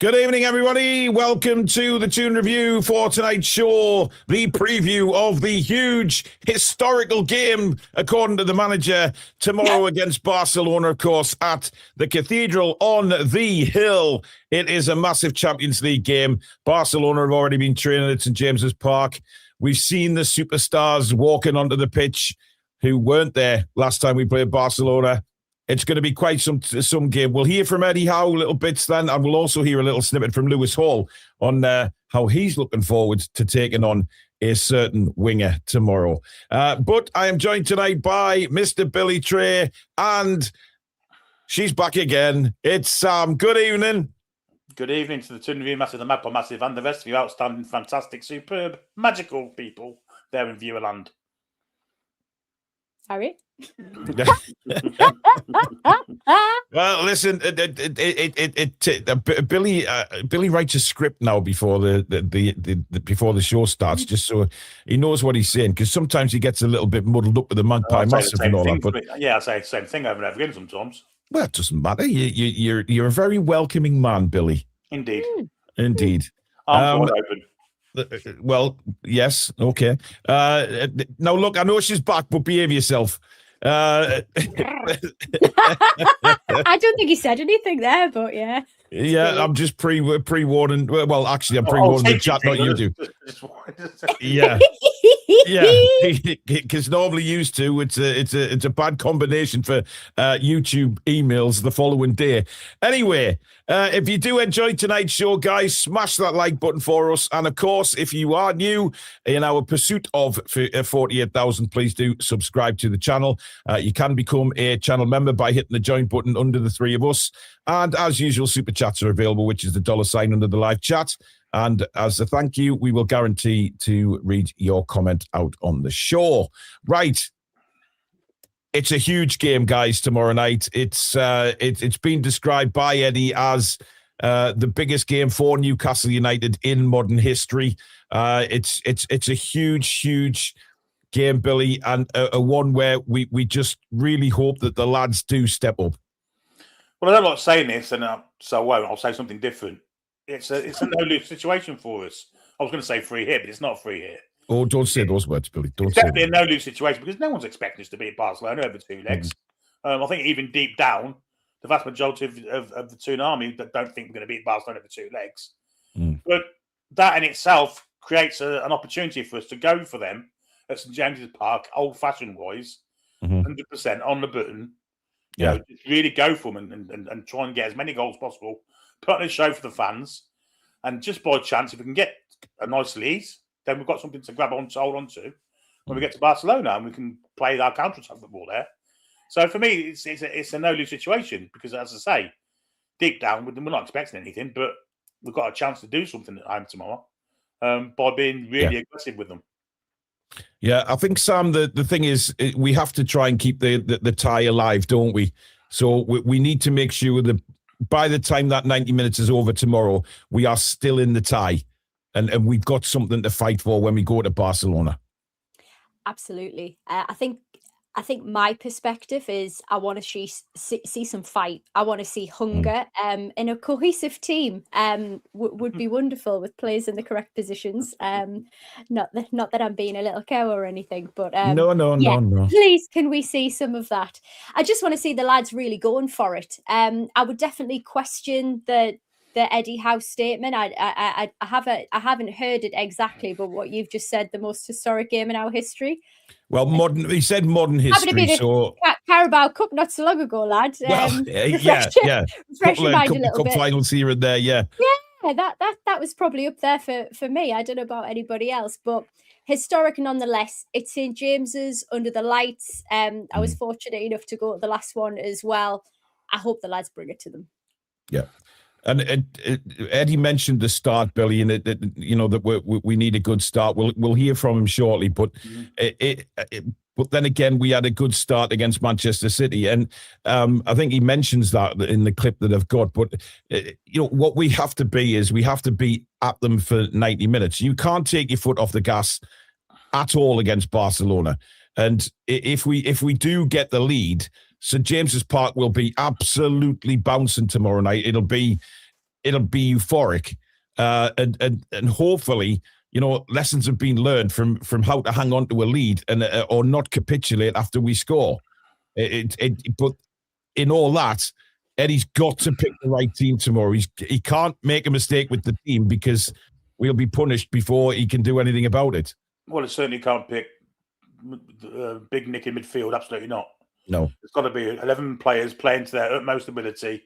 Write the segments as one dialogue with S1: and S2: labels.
S1: Good evening, everybody. Welcome to the Toon Review for tonight's show. The preview of the huge historical game, according to the manager, tomorrow against Barcelona, of course, at the Cathedral on the Hill. It is a massive Champions League game. Barcelona have already been training at St. James's Park. We've seen the superstars walking onto the pitch who weren't there last time we played Barcelona. It's going to be quite some game. We'll hear from Eddie Howe little bits then, and we'll also hear a little snippet from Lewis Hall on how he's looking forward to taking on a certain winger tomorrow. But I am joined tonight by Mr. Billy Trey, and she's back again. It's Sam. Good evening.
S2: Good evening to the Toon Review, Massive, the Magpie Massive, and the rest of you outstanding, fantastic, superb, magical people there in Viewerland.
S3: Harry?
S1: Well, listen, Billy writes a script now before before the show starts, just so he knows what he's saying, because sometimes he gets a little bit muddled up with the Magpie Massive and all that. But
S2: yeah, I say the same thing over and over again sometimes.
S1: Well, it doesn't matter. You're a very welcoming man, Billy.
S2: Indeed.
S1: Indeed.
S2: Arms wide open.
S1: Well, yes, okay. Now, look, I know she's back, but behave yourself.
S3: I don't think he said anything there, but yeah.
S1: Yeah, I'm just pre-warning. Well, actually, I'm pre-warning the chat, not you do. Yeah, yeah. Because normally used to, it's a bad combination for YouTube emails the following day. Anyway, if you do enjoy tonight's show, guys, smash that like button for us. And of course, if you are new in our pursuit of 48,000, please do subscribe to the channel. You can become a channel member by hitting the join button under the three of us. And as usual, super chats are available, which is the $ under the live chat. And as a thank you, we will guarantee to read your comment out on the show. Right. It's a huge game, guys, tomorrow night. It's been described by Eddie as the biggest game for Newcastle United in modern history. It's a huge game, Billy, and a one where we just really hope that the lads do step up.
S2: Well, I don't like saying this, and so I won't. I'll say something different. It's a no-lose situation for us. I was going to say free hit, but it's not a free hit.
S1: Oh, don't say those words, Billy. Don't
S2: it's
S1: say
S2: definitely a no-lose situation because no one's expecting us to beat Barcelona over two legs. I think even deep down, the vast majority of the Toon Army that don't think we're going to beat Barcelona over two legs. But that in itself creates an opportunity for us to go for them at St. James's Park, old-fashioned wise, 100% on the button. You know, really go for them and try and get as many goals as possible. Put on a show for the fans. And just by chance, if we can get a nice lead, then we've got something to hold on to when we get to Barcelona, and we can play our counter-attack football there. So for me, it's a no-lose situation because, as I say, deep down, we're not expecting anything, but we've got a chance to do something at home tomorrow by being really aggressive with them.
S1: Yeah, I think, Sam, the thing is we have to try and keep the tie alive, don't we? So we need to make sure that by the time that 90 minutes is over tomorrow, we are still in the tie and we've got something to fight for when we go to Barcelona.
S3: Absolutely. I think my perspective is I want to see some fight. I want to see hunger. In a cohesive team would be wonderful with players in the correct positions. Not that I'm being a little cow or anything, but no. Please, can we see some of that? I just want to see the lads really going for it. I would definitely question the Eddie Howe statement. I haven't heard it exactly, but what you've just said, the most historic game in our history.
S1: Well, he said modern history. So
S3: Carabao Cup not so long ago, lad.
S1: Well, refresh your mind a little bit. Finals here and there, yeah.
S3: That was probably up there for me. I don't know about anybody else, but historic nonetheless. It's St. James's under the lights. I was fortunate enough to go to the last one as well. I hope the lads bring it to them.
S1: Yeah. And Eddie mentioned the start, Billy, and that we need a good start. We'll hear from him shortly, but but then again, we had a good start against Manchester City, and I think he mentions that in the clip that I've got. But what we have to be is we have to be at them for 90 minutes. You can't take your foot off the gas at all against Barcelona, and if we do get the lead, St. James's Park will be absolutely bouncing tomorrow night. It'll be it'll be euphoric. And hopefully, lessons have been learned from how to hang on to a lead and or not capitulate after we score. But in all that, Eddie's got to pick the right team tomorrow. He can't make a mistake with the team because we'll be punished before he can do anything about it.
S2: Well, it certainly can't pick Big Nick in midfield. Absolutely not.
S1: No.
S2: It's got to be 11 players playing to their utmost ability,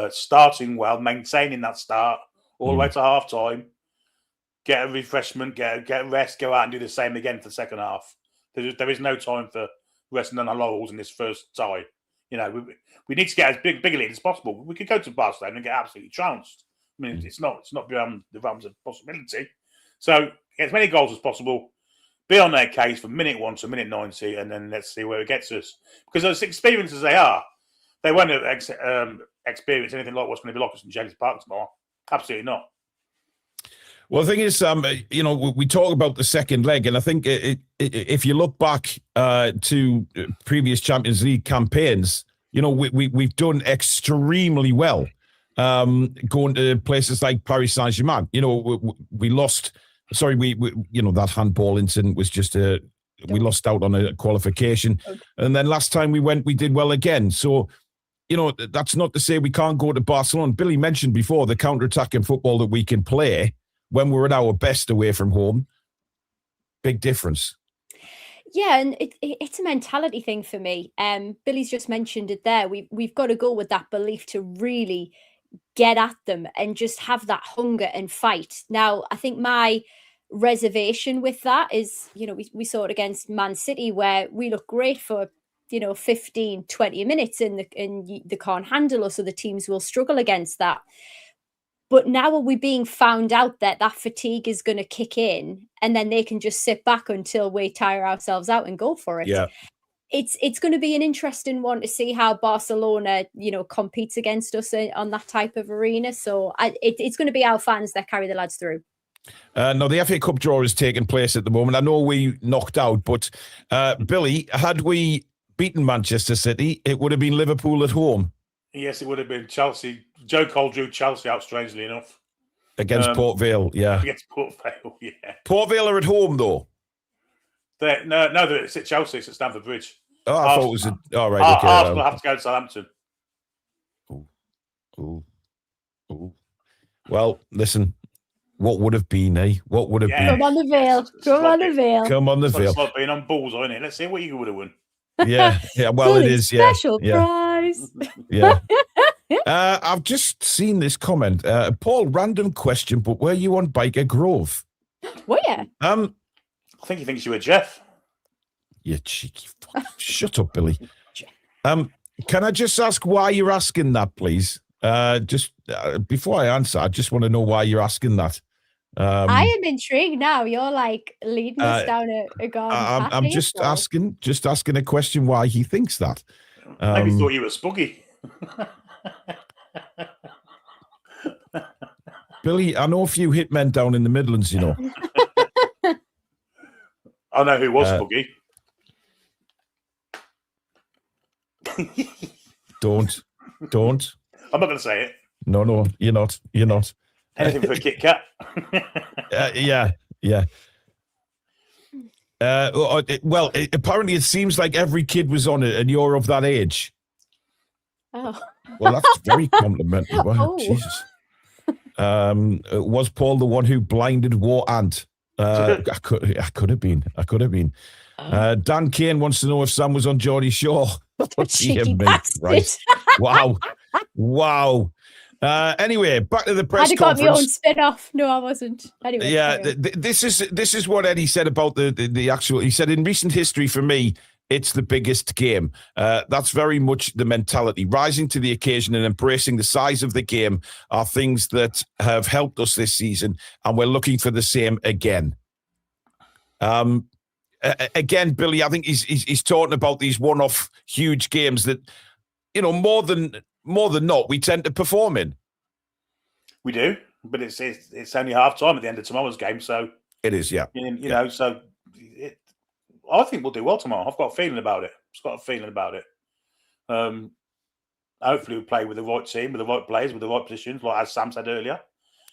S2: starting well, maintaining that start all the way to half time, get a refreshment, get a rest, go out and do the same again for the second half. There is no time for resting on our laurels in this first tie. We need to get as big a lead as possible. We could go to Barcelona and get absolutely trounced. I mean, it's not beyond the realms of possibility. So get as many goals as possible, be on their case from minute 1 to minute 90, and then let's see where it gets us. Because as experienced as they are, they won't experience anything like what's going to be like us in James Park tomorrow. Absolutely not.
S1: Well, the thing is, we talk about the second leg, and I think if you look back to previous Champions League campaigns, we've done extremely well going to places like Paris Saint-Germain. We lost. Sorry, that handball incident was just we lost out on a qualification, and then last time we went, we did well again. So, that's not to say we can't go to Barcelona. Billy mentioned before the counter-attacking football that we can play when we're at our best away from home. Big difference.
S3: Yeah, and it's a mentality thing for me. Billy's just mentioned it there. We've got to go with that belief to really get at them and just have that hunger and fight. Now, I think my reservation with that is, we saw it against Man City where we look great for 15, 20 minutes and they can't handle us, so the teams will struggle against that. But now are we being found out that fatigue is going to kick in and then they can just sit back until we tire ourselves out and go for it?
S1: Yeah.
S3: It's going to be an interesting one to see how Barcelona, competes against us on that type of arena. So it's going to be our fans that carry the lads through.
S1: No, the FA Cup draw is taking place at the moment. I know we knocked out, but Billy, had we beaten Manchester City, it would have been Liverpool at home.
S2: Yes, it would have been Chelsea. Joe Cole drew Chelsea out, strangely enough.
S1: Against Port Vale, yeah.
S2: Against Port Vale, yeah.
S1: Port Vale are at home, though.
S2: No, it's at Chelsea. It's at Stamford Bridge.
S1: Oh, I thought it was all right. Okay.
S2: Arsenal have to go to Southampton.
S1: Ooh. Well, listen. What would have been, eh? What would have been?
S3: Come on the Vale. Come on the Vale.
S1: Come on the Vale.
S2: It's like being on balls, isn't it? Let's see what you would have won.
S1: Yeah. Well, it is. Yeah.
S3: Special prize.
S1: Yeah. I've just seen this comment. Paul, random question, but were you on Biker Grove?
S3: Were you?
S2: I think he thinks you were Jeff.
S1: You cheeky fuck. Shut up, Billy. Can I just ask why you're asking that, please? Before I answer, I just want to know why you're asking that.
S3: I am intrigued now. You're like leading us down a garden path.
S1: I'm just asking a question why he thinks that.
S2: Maybe thought you were spooky.
S1: Billy, I know a few hitmen down in the Midlands,
S2: I know who was spooky.
S1: Don't.
S2: I'm not going to say it.
S1: No, you're not.
S2: Anything for a Kit Kat.
S1: Yeah. Apparently it seems like every kid was on it and you're of that age.
S3: Oh.
S1: Well, that's very complimentary. Wow,
S3: Oh.
S1: Jesus. Was Paul the one who blinded War Ant? I could have been.
S3: Oh.
S1: Dan Kane wants to know if Sam was on Geordie Shore.
S3: Cheeky bastard.
S1: Right. Wow. Anyway, back to the press
S3: I'd have got
S1: conference.
S3: my own spin-off. No, I wasn't. Anyway.
S1: Yeah, this is what Eddie said about the actual. He said, in recent history for me, it's the biggest game. That's very much the mentality. Rising to the occasion and embracing the size of the game are things that have helped us this season, and we're looking for the same again. Again, Billy, I think he's talking about these one-off huge games that, more than not, we tend to perform in.
S2: We do, but it's only half time at the end of tomorrow's game, so
S1: it is, yeah.
S2: So I think we'll do well tomorrow. I've got a feeling about it. Hopefully, we play with the right team, with the right players, with the right positions, like as Sam said earlier.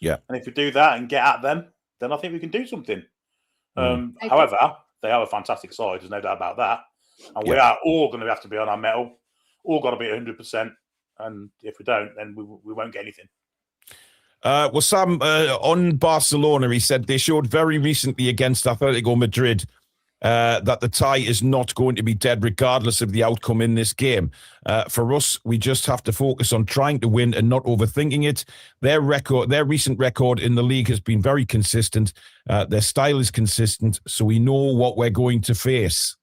S1: Yeah.
S2: And if we do that and get at them, then I think we can do something.
S3: Okay.
S2: However, they are a fantastic side. There's no doubt about that. And we are all going to have to be on our mettle. All got to be 100%. And if we don't, then we won't get anything.
S1: Well, Sam, on Barcelona, he said they showed very recently against Atletico Madrid that the tie is not going to be dead regardless of the outcome in this game. For us, we just have to focus on trying to win and not overthinking it. Their recent record in the league has been very consistent. Their style is consistent, so we know what we're going to face.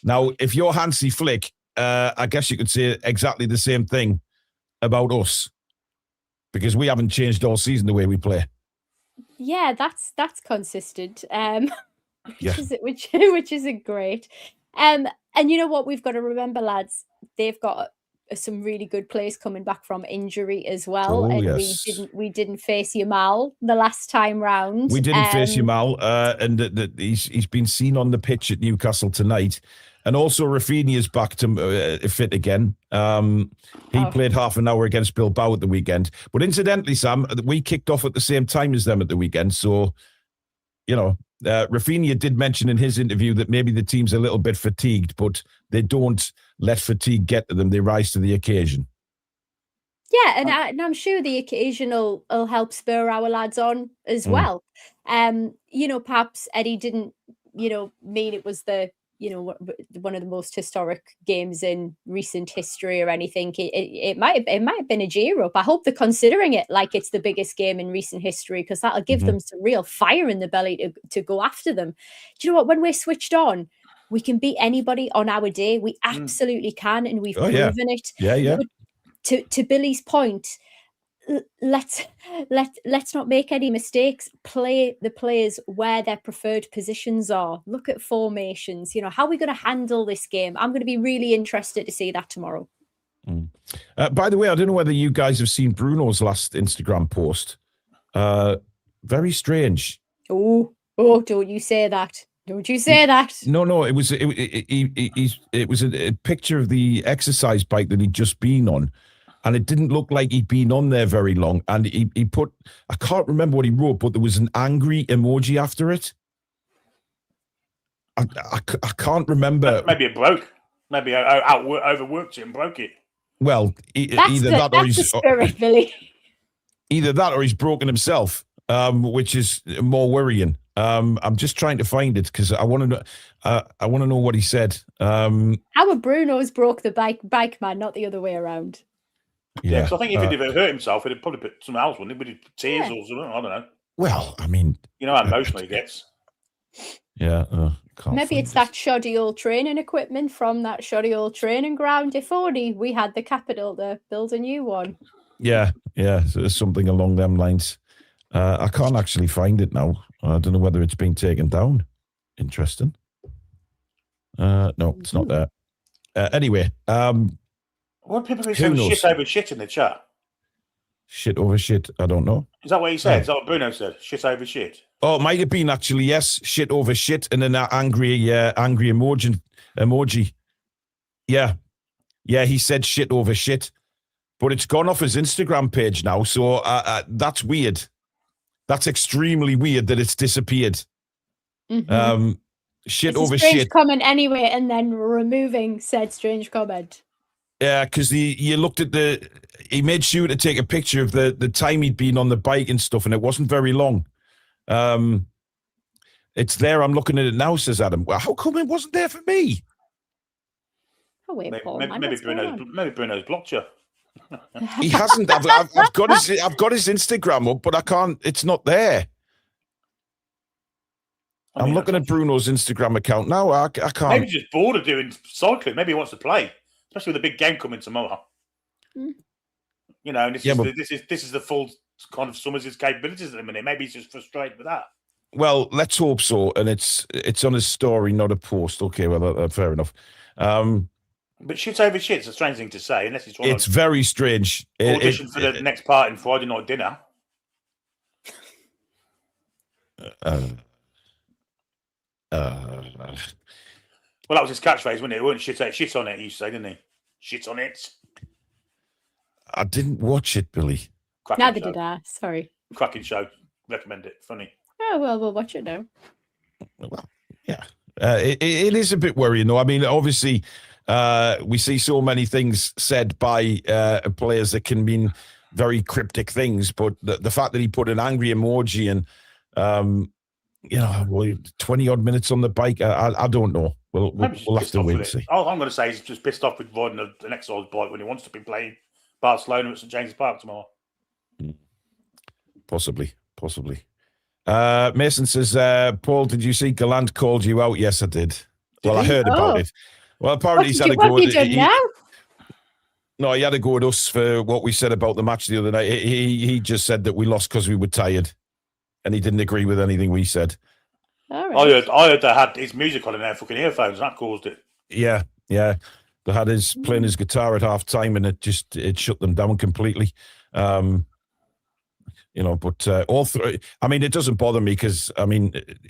S1: Now, if you're Hansi Flick, I guess you could say exactly the same thing about us, because we haven't changed all season the way we play.
S3: Yeah, that's consistent. Which isn't great. And you know what we've got to remember, lads, they've got some really good players coming back from injury as well.
S1: Oh,
S3: and
S1: yes.
S3: we didn't face Yamal the last time round.
S1: We didn't face Yamal, and he's been seen on the pitch at Newcastle tonight. And also Rafinha's back to fit again. He played half an hour against Bilbao at the weekend. But incidentally, Sam, we kicked off at the same time as them at the weekend. So, Rafinha did mention in his interview that maybe the team's a little bit fatigued, but they don't let fatigue get to them. They rise to the occasion.
S3: Yeah, and I'm sure the occasion will help spur our lads on as well. Perhaps Eddie didn't, mean it was the, one of the most historic games in recent history or anything. It might have been a cheer up. I hope they're considering it like it's the biggest game in recent history, because that'll give them some real fire in the belly to go after them. Do you know what? When we're switched on, we can beat anybody on our day. We absolutely can, and we've proven it.
S1: Yeah.
S3: But to Billy's point, let's not make any mistakes. Play the players where their preferred positions are. Look at formations. How are we going to handle this game? I'm going to be really interested to see that tomorrow.
S1: By the way, I don't know whether you guys have seen Bruno's last Instagram post. Very strange.
S3: Oh, don't you say that. Don't you say that.
S1: No, it was a picture of the exercise bike that he'd just been on. And it didn't look like he'd been on there very long. And he put, I can't remember what he wrote, but there was an angry emoji after it. I can't remember.
S2: Maybe it broke. Maybe I overworked it and broke it.
S1: Well, either that or he's
S3: spirit, Billy.
S1: Either that or he's broken himself, which is more worrying. I'm just trying to find it because I want to know what he said.
S2: How
S3: Bruno's broke the bike man, not the other way around.
S2: Yeah, because I think if he'd ever hurt himself, he'd probably put something else, wouldn't he? With tears or something. I don't know.
S1: Well, I mean,
S2: how emotional he gets.
S1: Yeah.
S3: Maybe it's that shoddy old training equipment from that shoddy old training ground. If only we had the capital to build a new one.
S1: Yeah. So something along them lines. I can't actually find it now. I don't know whether it's been taken down. Interesting. No, it's not there. Anyway,
S2: what people be saying shit over shit in the chat?
S1: Shit over shit. I don't know.
S2: Is that what he said? Is that what Bruno said? Shit over shit.
S1: Oh, it might have been actually, yes. Shit over shit, and then that angry emoji. Yeah, he said shit over shit, but it's gone off his Instagram page now. So that's weird. That's extremely weird that it's disappeared.
S3: Mm-hmm.
S1: Shit
S3: it's
S1: over
S3: a strange
S1: shit.
S3: Comment anyway, and then removing said strange comment.
S1: Yeah, because you looked at he made sure to take a picture of the time he'd been on the bike and stuff, and it wasn't very long. It's there. I'm looking at it now, says Adam. Well, how come it wasn't there for me?
S3: Oh, wait, Paul,
S2: maybe Bruno's blocked you.
S1: He hasn't. I've got his Instagram up, but I can't. It's not there. I'm looking at Bruno's Instagram account now. I can't.
S2: Maybe he's just bored of doing cycling. Maybe he wants to play, especially with a big game coming tomorrow. And this is the full kind of sum of his capabilities at the minute. Maybe he's just frustrated with that.
S1: Well, let's hope so. And it's on his story, not a post. Okay, well, fair enough.
S2: But shit over shit's a strange thing to say, unless it's
S1: very strange.
S2: Audition for the next part in Friday night dinner. Well, that was his catchphrase, wasn't it? It wasn't shit on it, he used to say, didn't he? Shit on it.
S1: I didn't watch it, Billy.
S3: Neither did I. Sorry.
S2: Cracking show. Recommend it. Funny.
S3: Oh, well, we'll watch it now.
S1: Well, yeah. It is a bit worrying, though. I mean, obviously, we see so many things said by players that can mean very cryptic things, but the fact that he put an angry emoji and, 20-odd minutes on the bike, I don't know. We'll have to wait and see.
S2: All I'm going to say is just pissed off with riding an exercise bike when he wants to be playing Barcelona at St James's Park tomorrow.
S1: Possibly. Mason says, Paul, did you see Gallant called you out? Yes, I did. Well, I heard about it. Well, apparently he's had a go
S3: at it.
S1: No, he had a go at us for what we said about the match the other night. He just said that we lost because we were tired, and he didn't agree with anything we said.
S3: All right.
S2: I heard they had his music on in their fucking earphones, and that caused it.
S1: Yeah. They had his playing his guitar at half time, and it shut them down completely. But all three. I mean, it doesn't bother me because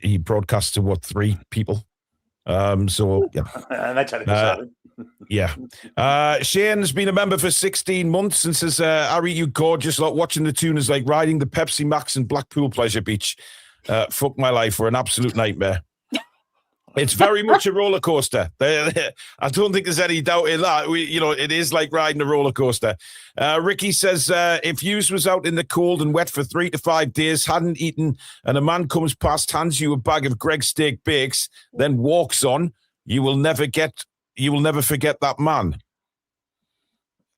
S1: he broadcasts to 3 people. So yeah,
S2: and they tell it.
S1: Yeah. Shane's been a member for 16 months and says, Harry, you gorgeous lot. Watching the Tuners like riding the Pepsi Max in Blackpool Pleasure Beach. Fuck my life. We're an absolute nightmare. It's very much a roller coaster. I don't think there's any doubt in that. It is like riding a roller coaster. Ricky says, if Hughes was out in the cold and wet for 3 to 5 days, hadn't eaten, and a man comes past, hands you a bag of Greg's steak bakes, then walks on, you will never forget that man.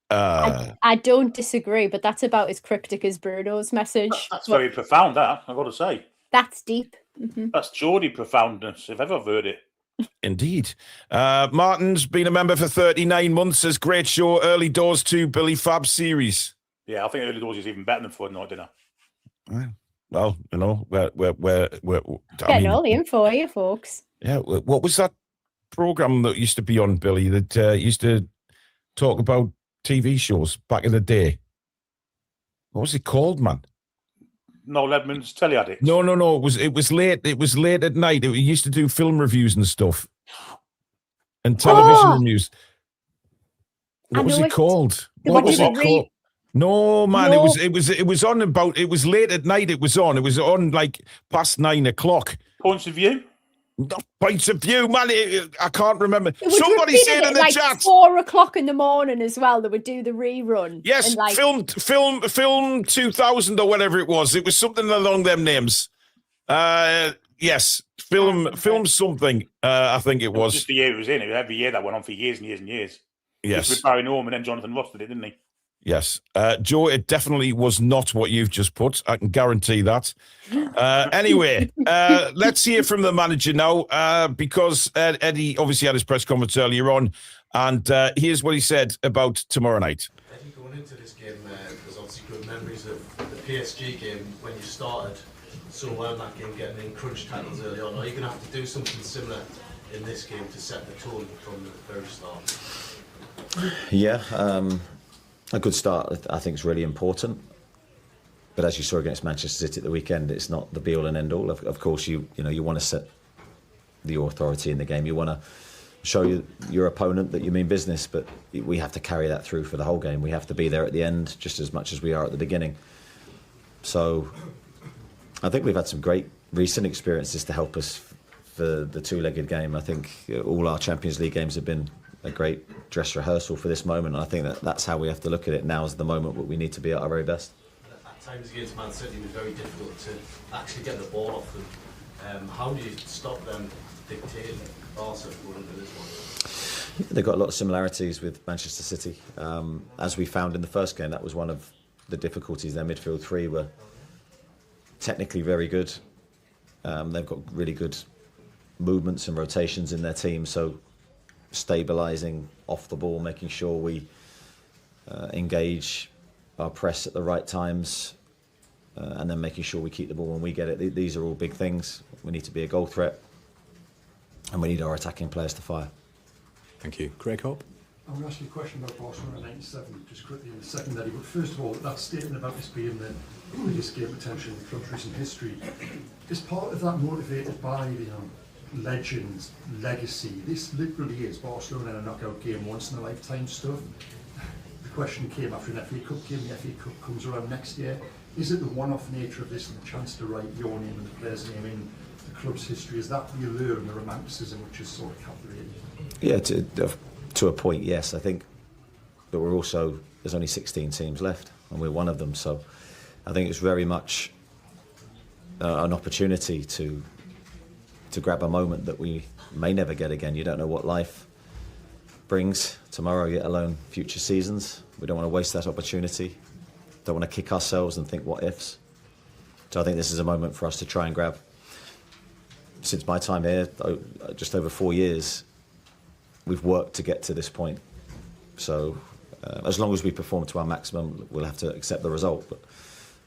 S2: I
S3: don't disagree, but that's about as cryptic as Bruno's message.
S2: That's very profound, that, I've got to say.
S3: That's deep. Mm-hmm.
S2: That's Geordie profoundness, if ever I've heard it.
S1: Indeed. Martin's been a member for 39 months. Says, great show. Early Doors 2 Billy Fab series.
S2: Yeah, I think Early Doors is even better than Fortnite Dinner.
S1: Well, we're
S3: getting all the info here, folks.
S1: Yeah, what was that program that used to be on, Billy, that used to talk about TV shows back in the day? What was it called, man?
S2: Noel Edmonds, Telly Addict.
S1: No. It was late. It was late at night. It used to do film reviews and stuff, and television reviews. What was it called? What was it called? No, man. No. It was on about. It was late at night. It was on like past 9 o'clock.
S2: Points of View.
S1: Not Points of View, man. I can't remember. Somebody said in the chat
S3: 4 o'clock in the morning as well. They would do the rerun.
S1: Yes, film 2000 or whatever it was. It was something along them names. Yes, film something. I think it was.
S2: Just the year it was in. Every year that went on for years and years and years.
S1: Yes,
S2: with Barry Norman and Jonathan Ross did it, didn't he?
S1: Yes. Joe, it definitely was not what you've just put. I can guarantee that. Anyway, let's hear from the manager now, because Eddie obviously had his press conference earlier on, and here's what he said about tomorrow night.
S4: Eddie, going into this game, there's obviously good memories of the PSG game when you started so well in that game, getting in crunch tackles early on. Are you going to have to do something similar in this game to set the tone from the very start?
S5: Yeah, a good start, I think, is really important. But as you saw against Manchester City at the weekend, it's not the be-all and end-all. Of course, you want to set the authority in the game. You want to show your opponent that you mean business, but we have to carry that through for the whole game. We have to be there at the end just as much as we are at the beginning. So I think we've had some great recent experiences to help us for the two-legged game. I think all our Champions League games have been a great dress rehearsal for this moment. And I think that's how we have to look at it. Now is the moment where we need to be at our very best.
S4: At times against Man City, it was very difficult to actually get the ball off them. How do you stop them dictating Barca going into this one?
S5: They've got a lot of similarities with Manchester City. As we found in the first game, that was one of the difficulties. Their midfield three were technically very good. They've got really good movements and rotations in their team. So stabilising off the ball, making sure we engage our press at the right times, and then making sure we keep the ball when we get it. These are all big things. We need to be a goal threat, and we need our attacking players to fire.
S6: Thank you. Craig Hope?
S7: I'm going to ask you a question about Barcelona 97, just quickly in a second, Eddie. But first of all, that statement about this being the biggest game potential in the club's recent history, is part of that motivated by legends, legacy? This literally is Barcelona in a knockout game, once in a lifetime stuff. The question came after an FA Cup game. The FA Cup comes around next year. Is it the one-off nature of this and the chance to write your name and the player's name in the club's history? Is that the allure and the romanticism which is sort of captivating?
S5: Yeah, to a point, yes. I think, but there's only 16 teams left, and we're one of them. So I think it's very much an opportunity to grab a moment that we may never get again. You don't know what life brings tomorrow, yet alone future seasons. We don't want to waste that opportunity. Don't want to kick ourselves and think what ifs. So I think this is a moment for us to try and grab. Since my time here, just over 4 years, we've worked to get to this point. So as long as we perform to our maximum, we'll have to accept the result. But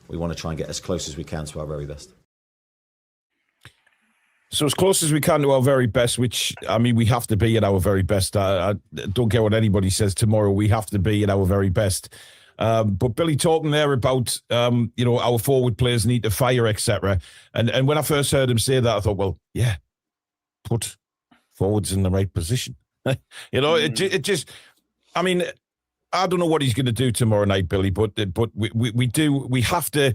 S5: we want to try and get as close as we can to our very best.
S1: So as close as we can to our very best, which, I mean, we have to be at our very best. I don't care what anybody says tomorrow. We have to be at our very best. But Billy, talking there about, our forward players need to fire, etc. And when I first heard him say that, I thought, well, yeah, put forwards in the right position. It just, I mean, I don't know what he's going to do tomorrow night, Billy, but we have to,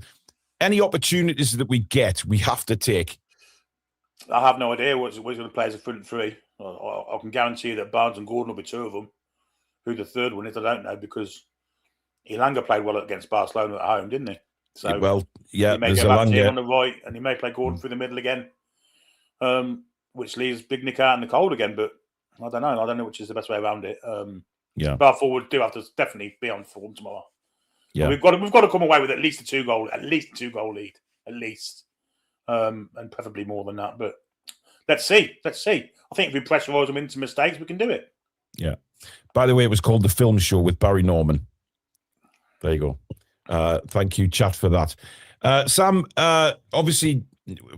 S1: any opportunities that we get, we have to take.
S2: I have no idea what's going to play as a front three. I can guarantee you that Barnes and Gordon will be two of them. Who the third one is, I don't know, because Elanga played well against Barcelona at home, didn't he? So
S1: well, yeah,
S2: he may go back to him on the right, and he may play Gordon through the middle again, which leaves Big Nick out in the cold again. But I don't know. I don't know which is the best way around it. Bar forward do have to definitely be on form tomorrow. Yeah, but we've got to come away with at least a two goal lead, at least. And preferably more than that. But let's see. I think if we pressurise them into mistakes, we can do it.
S1: Yeah. By the way, it was called The Film Show with Barry Norman. There you go. Thank you, chat, for that. Sam, obviously,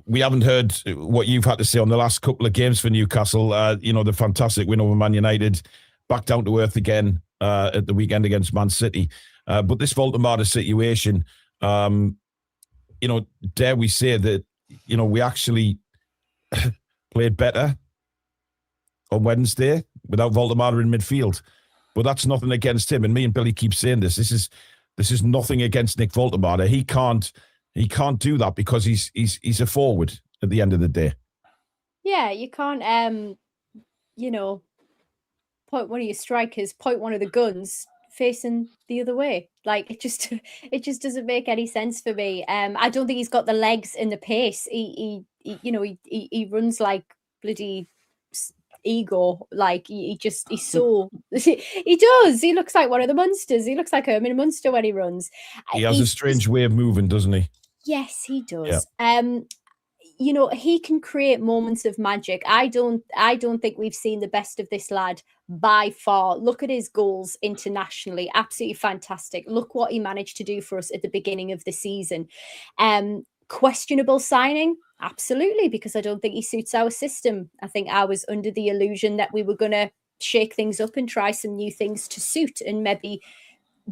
S1: we haven't heard what you've had to say on the last couple of games for Newcastle. The fantastic win over Man United, back down to earth again at the weekend against Man City. But this Voldemort situation, dare we say that, we actually played better on Wednesday without Voldemort in midfield. But that's nothing against him. And me and Billy keep saying this. This is nothing against Nick Voldemort. He can't do that because he's a forward at the end of the day.
S3: Yeah, you can't point one of your strikers, point one of the guns facing the other way. Like it just doesn't make any sense for me. I don't think he's got the legs and the pace. He runs like bloody ego. Like he's so he does. He looks like one of the Munsters. He looks like Herman Munster when he runs.
S1: He has a strange way of moving, doesn't he?
S3: Yes, he does. Yeah. He can create moments of magic. I don't think we've seen the best of this lad by far. Look at his goals internationally. Absolutely fantastic. Look what he managed to do for us at the beginning of the season. Questionable signing? Absolutely, because I don't think he suits our system. I think I was under the illusion that we were going to shake things up and try some new things to suit and maybe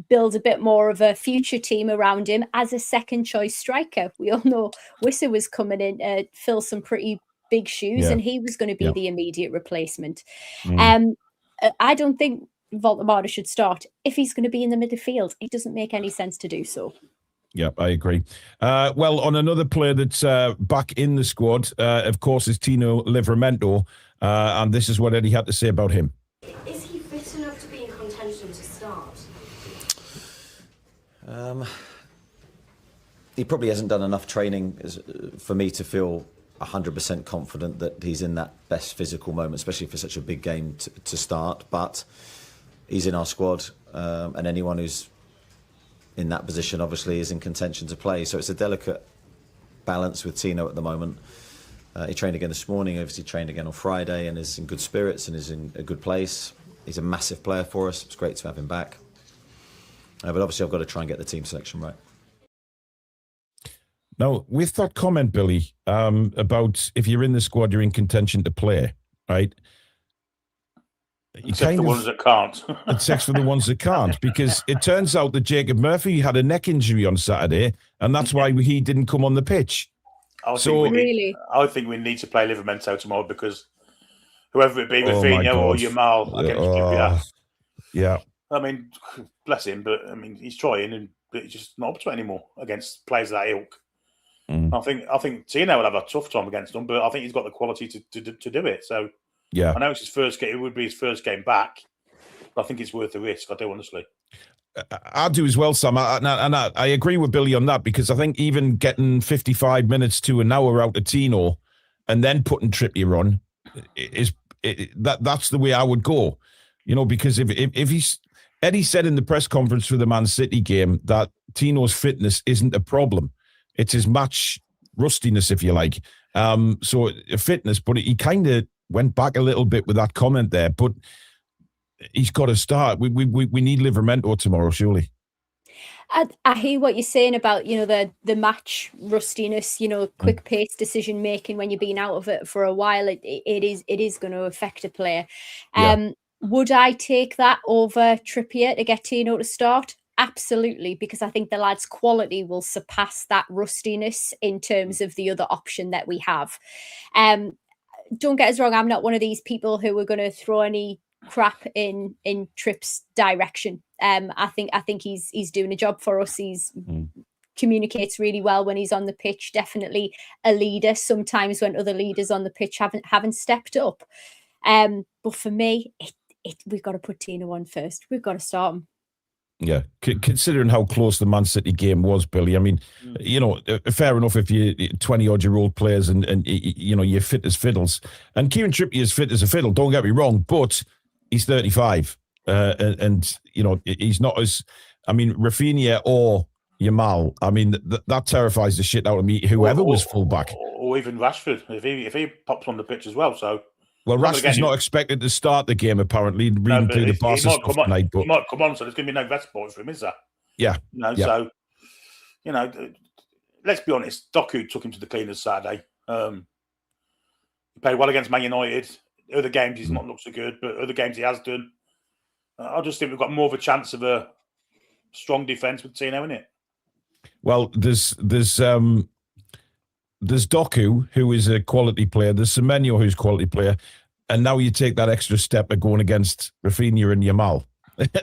S3: build a bit more of a future team around him as a second choice striker. We all know Wissa was coming in to fill some pretty big shoes, and he was going to be the immediate replacement. I don't think Voldemort should start if he's going to be in the midfield. It doesn't make any sense to do so.
S1: Yeah, I agree. Well, on another player that's back in the squad, of course, is Tino Livramento, and this is what Eddie had to say about him.
S8: Is he fit enough to be in contention to start?
S5: He probably hasn't done enough training for me to feel 100% confident that he's in that best physical moment, especially for such a big game to start. But he's in our squad, and anyone who's in that position obviously is in contention to play. So it's a delicate balance with Tino at the moment. He trained again this morning, obviously trained again on Friday, and is in good spirits and is in a good place. He's a massive player for us. It's great to have him back. But obviously I've got to try and get the team selection right.
S1: Now, with that comment, Billy, about if you're in the squad, you're in contention to play, right?
S2: Except for the ones that can't.
S1: Except for the ones that can't, because it turns out that Jacob Murphy had a neck injury on Saturday, and that's why he didn't come on the pitch.
S2: I think we need to play Livramento tomorrow, because whoever it be, with Rafinha or Yamal, against QPR.
S1: Yeah.
S2: I mean, bless him, but I mean, he's trying, but he's just not up to it anymore against players of that ilk. I think Tino will have a tough time against them, but I think he's got the quality to do it. So
S1: yeah,
S2: I know it's his first game. It would be his first game back. But I think it's worth the risk. I do, honestly.
S1: I do as well, Sam. I agree with Billy on that, because I think even getting 55 minutes to an hour out of Tino and then putting Trippier on that's the way I would go. You know, because if he's Eddie said in the press conference for the Man City game that Tino's fitness isn't a problem. It's his match rustiness, if you like. So fitness, but he kind of went back a little bit with that comment there. But he's got to start. We need Livramento tomorrow, surely.
S3: I hear what you're saying about, you know, the match rustiness, you know, quick pace decision making when you've been out of it for a while. It is going to affect a player. Would I take that over Trippier to get Tino to start? Absolutely, because I think the lad's quality will surpass that rustiness in terms of the other option that we have. Don't get us wrong, I'm not one of these people who are going to throw any crap in Tripp's direction. I think he's doing a job for us. He's communicates really well when he's on the pitch. Definitely a leader. Sometimes when other leaders on the pitch haven't stepped up. But for me, we've got to put Tino on first. We've got to start him.
S1: Yeah, considering how close the Man City game was, Billy. I mean, you know, fair enough if you're 20-odd-year-old players and you know, you're fit as fiddles. And Kieran Trippier is fit as a fiddle, don't get me wrong, but he's 35. And you know, he's not as... I mean, Rafinha or Yamal, I mean, that terrifies the shit out of me, whoever was fullback.
S2: Or even Rashford, if he pops on the pitch as well, so...
S1: Well, Rashford's not expected to start the game, apparently, reading through the Barca stuff tonight. But...
S2: He might come on, so there's going to be no rest point for him, is there?
S1: Yeah.
S2: You know, so, you know, let's be honest, Doku took him to the cleaners Saturday. He played well against Man United. Other games he's not looked so good, but other games he has done. I just think we've got more of a chance of a strong defence with Tino in it.
S1: Well, there's Doku, who is a quality player. There's Semenyo, who's a quality player. And now you take that extra step of going against Rafinha and Yamal.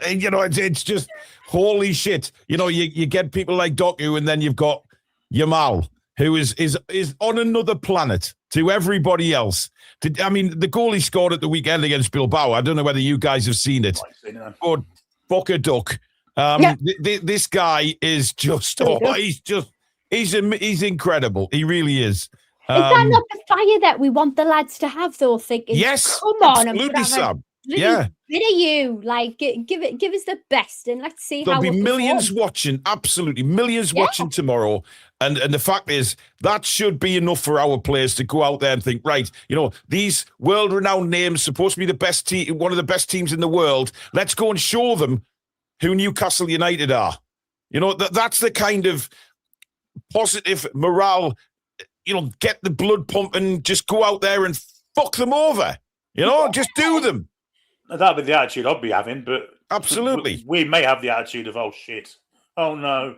S1: You know, it's just holy shit. You know, you get people like Doku, and then you've got Yamal, who is on another planet to everybody else. I mean, the goal he scored at the weekend against Bilbao, I don't know whether you guys have seen it. But fuck a duck. This guy is just, he's incredible. He really is.
S3: Is that not the fire that we want the lads to have, though? Thinking,
S1: yes,
S3: come on,
S1: absolutely, Sam.
S3: Bit of you, like, give us the best, and let's see.
S1: There'll be millions watching, absolutely millions watching tomorrow. And the fact is, that should be enough for our players to go out there and think, right, you know, these world-renowned names, supposed to be the best team, one of the best teams in the world. Let's go and show them who Newcastle United are. You know, that's the kind of positive morale. You know, get the blood pumping, just go out there and fuck them over. You know, just do them.
S2: That'd be the attitude I'd be having, but
S1: absolutely,
S2: we may have the attitude of, oh shit, oh no.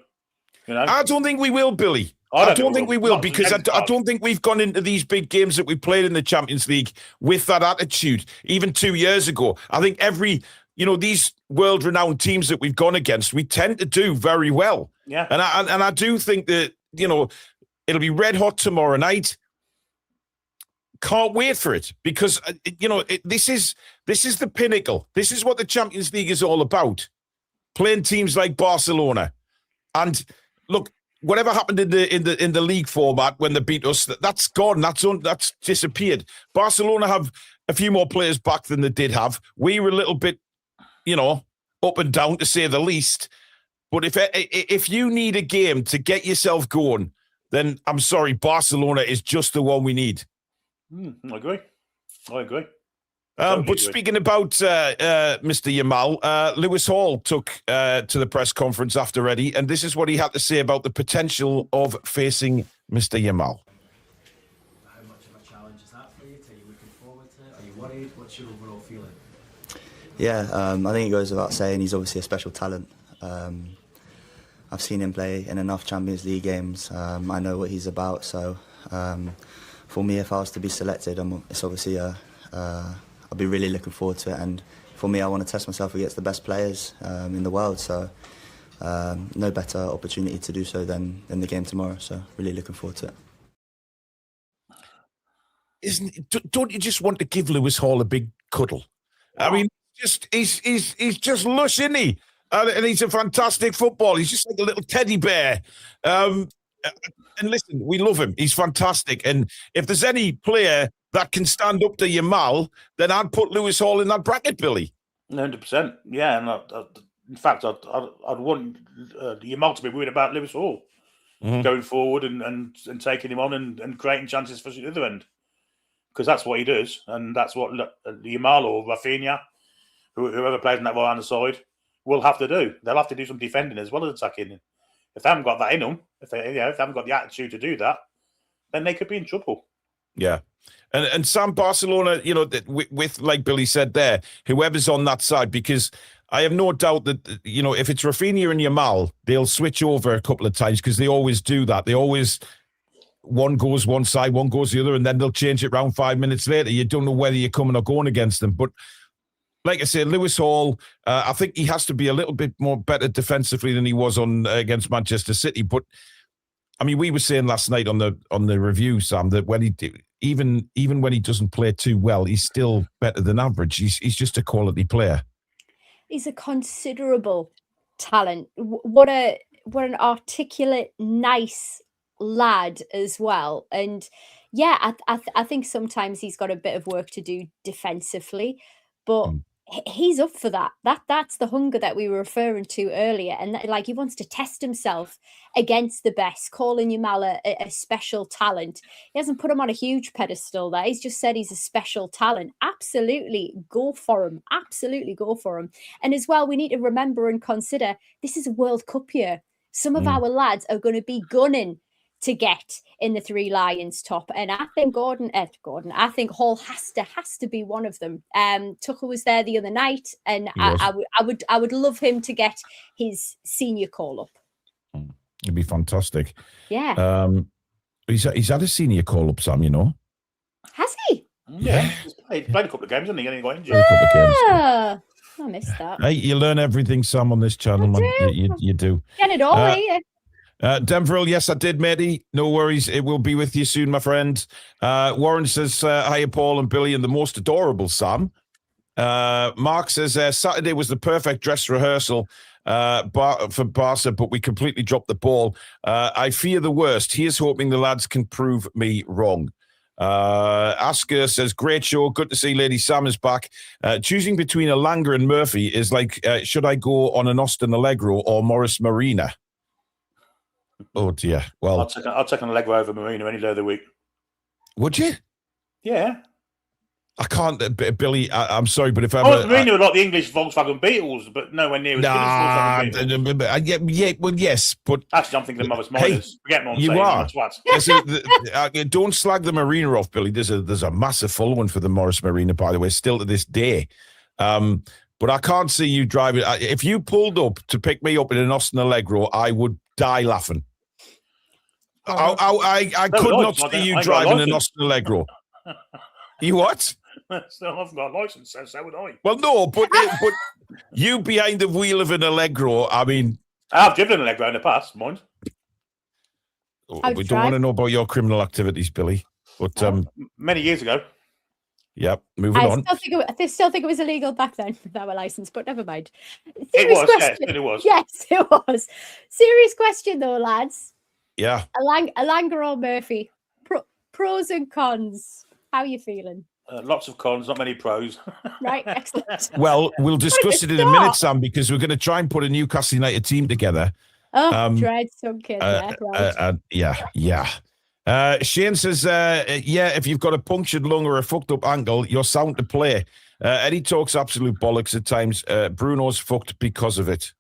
S2: You know,
S1: I don't think we will, Billy. I don't think we will, because I don't think we've gone into these big games that we played in the Champions League with that attitude. Even 2 years ago, I think these world-renowned teams that we've gone against, we tend to do very well.
S2: Yeah,
S1: and I do think that, you know, it'll be red hot tomorrow night. Can't wait for it, because you know, this is the pinnacle. This is what the Champions League is all about. Playing teams like Barcelona, and look, whatever happened in the league format when they beat us, that's gone. That's disappeared. Barcelona have a few more players back than they did have. We were a little bit, you know, up and down, to say the least. But if you need a game to get yourself going, then I'm sorry, Barcelona is just the one we need.
S2: I agree.
S1: But speaking about Mr. Yamal, Lewis Hall took to the press conference after Eddie, and this is what he had to say about the potential of facing Mr. Yamal.
S9: How much of a challenge is that for you? Are you looking forward to it? Are you worried? What's your overall feeling?
S10: Yeah, I think it goes without saying he's obviously a special talent. I've seen him play in enough Champions League games. I know what he's about. So for me, if I was to be selected, it's obviously I'll be really looking forward to it. And for me, I want to test myself against the best players in the world. So no better opportunity to do so than the game tomorrow. So really looking forward to it.
S1: Don't you just want to give Lewis Hall a big cuddle? I mean, he's just lush, isn't he? And he's a fantastic footballer. He's just like a little teddy bear. And listen, we love him. He's fantastic. And if there's any player that can stand up to Yamal, then I'd put Lewis Hall in that bracket, Billy.
S2: 100%. Yeah, and in fact, I'd want Yamal to be worried about Lewis Hall going forward and taking him on and creating chances for the other end. Because that's what he does, and that's what Yamal or Rafinha, whoever plays on that right-hand side, will have to do. They'll have to do some defending as well as attacking. If they haven't got that in them, if they haven't got the attitude to do that, then they could be in trouble.
S1: Yeah. And Sam, Barcelona, with like Billy said there, whoever's on that side, because I have no doubt that, if it's Rafinha and Yamal, they'll switch over a couple of times because they always do that. They always, one goes one side, one goes the other, and then they'll change it around 5 minutes later. You don't know whether you're coming or going against them. But like I said, Lewis Hall, I think he has to be a little bit more better defensively than he was on against Manchester City. But I mean, we were saying last night on the review, Sam, that when even when he doesn't play too well, he's still better than average. He's just a quality player. He's
S3: a considerable talent. What an articulate, nice lad as well. And yeah, I think sometimes he's got a bit of work to do defensively, but he's up for that. That's the hunger that we were referring to earlier. And he wants to test himself against the best, calling Yamal a special talent. He hasn't put him on a huge pedestal there. He's just said he's a special talent. Absolutely go for him. Absolutely go for him. And as well, we need to remember and consider this is a World Cup year. Some of our lads are going to be gunning to get in the Three Lions top, and I think I think Hall has to be one of them. Tuchel was there the other night, and I would love him to get his senior call up.
S1: It'd be fantastic.
S3: Yeah.
S1: He's had a senior call up, Sam.
S3: Has he?
S2: Yeah. He's played a couple of games, hasn't he? And he got injured.
S1: A couple of games.
S3: I missed that.
S1: Hey, you learn everything, Sam, on this channel, man. You do.
S3: Get it all, here.
S1: Denverville, yes, I did, matey. No worries. It will be with you soon, my friend. Warren says, hiya, Paul and Billy, and the most adorable Sam. Mark says, Saturday was the perfect dress rehearsal for Barca, but we completely dropped the ball. I fear the worst. Here's hoping the lads can prove me wrong. Asker says, great show. Good to see Lady Sam is back. Choosing between Alanga and Murphy is like, should I go on an Austin Allegro or Morris Marina? Oh dear. Well,
S2: I'll take an Allegro over Marina any day of the week.
S1: Would you?
S2: Yeah.
S1: I can't, Billy. I'm sorry, but if
S2: Marina are like the English Volkswagen Beetles, but nowhere near as good as Volkswagen Beetles.
S1: Yeah, well, yes, but
S2: actually, I'm thinking the Mother's Miners. Forget what I'm
S1: saying.
S2: You are.
S1: Don't slag the Marina off, Billy. There's a massive following for the Morris Marina, by the way, still to this day. But I can't see you driving. If you pulled up to pick me up in an Austin Allegro, I would die laughing. I could not see you driving an Austin Allegro. You what?
S2: Still, I've got a license, so would I.
S1: Well, no, but you behind the wheel of an Allegro, I mean...
S2: I've driven an Allegro in the past, mind.
S1: We don't want to know about your criminal activities, Billy. But
S2: many years ago.
S1: Yep, moving on.
S3: I still think it was illegal back then without a license, but never mind.
S2: It was.
S3: Yes, it was. Serious question, though, lads.
S1: Yeah.
S3: Alanga or Murphy? Pros and cons. How are you feeling?
S2: Lots of cons, not many pros.
S3: Right, excellent.
S1: Well, we'll discuss it in a minute, Sam, because we're going to try and put a Newcastle United team together.
S3: Oh, dread sunk in there. Right.
S1: Yeah. Shane says, if you've got a punctured lung or a fucked up ankle, you're sound to play. Eddie talks absolute bollocks at times. Bruno's fucked because of it.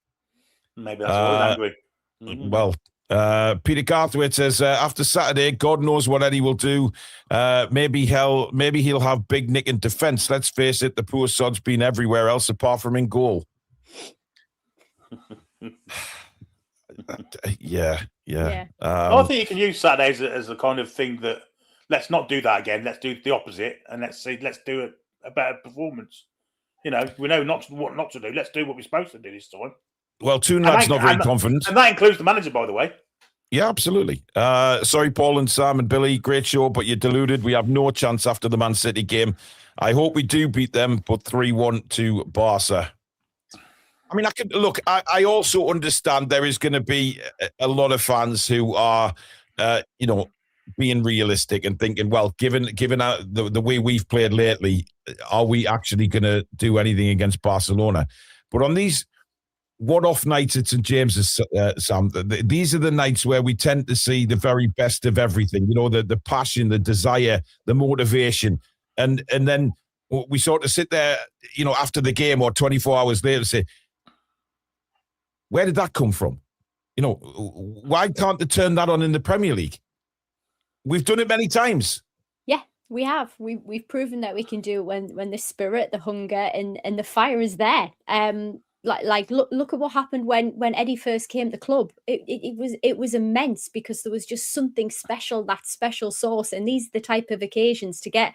S2: Maybe that's why he's angry.
S1: Well, Peter Garthwaite says, after Saturday, God knows what Eddie will do. Maybe he'll have Big Nick in defence. Let's face it, the poor sod's been everywhere else apart from in goal. Yeah.
S2: I think you can use Saturdays as a kind of thing that let's not do that again. Let's do the opposite, and let's do a better performance. we know what not to do. Let's do what we're supposed to do this time.
S1: Well, Toon Lad's not very confident.
S2: And that includes the manager, by the way.
S1: Yeah, absolutely. Sorry, Paul and Sam and Billy. Great show, but you're deluded. We have no chance after the Man City game. I hope we do beat them, but 3-1 to Barca. I mean, I also understand there is going to be a lot of fans who are, being realistic and thinking, well, given the way we've played lately, are we actually going to do anything against Barcelona? But on these one-off nights at St. James's, Sam, these are the nights where we tend to see the very best of everything. The passion, the desire, the motivation, and then we sort of sit there, after the game or 24 hours later, and say, where did that come from? Why can't they turn that on in the Premier League? We've done it many times. Yeah,
S3: we have. We've proven that we can do it when the spirit, the hunger, and the fire is there. Look at what happened when Eddie first came to the club. It was immense because there was just something special, that special sauce, and these are the type of occasions to get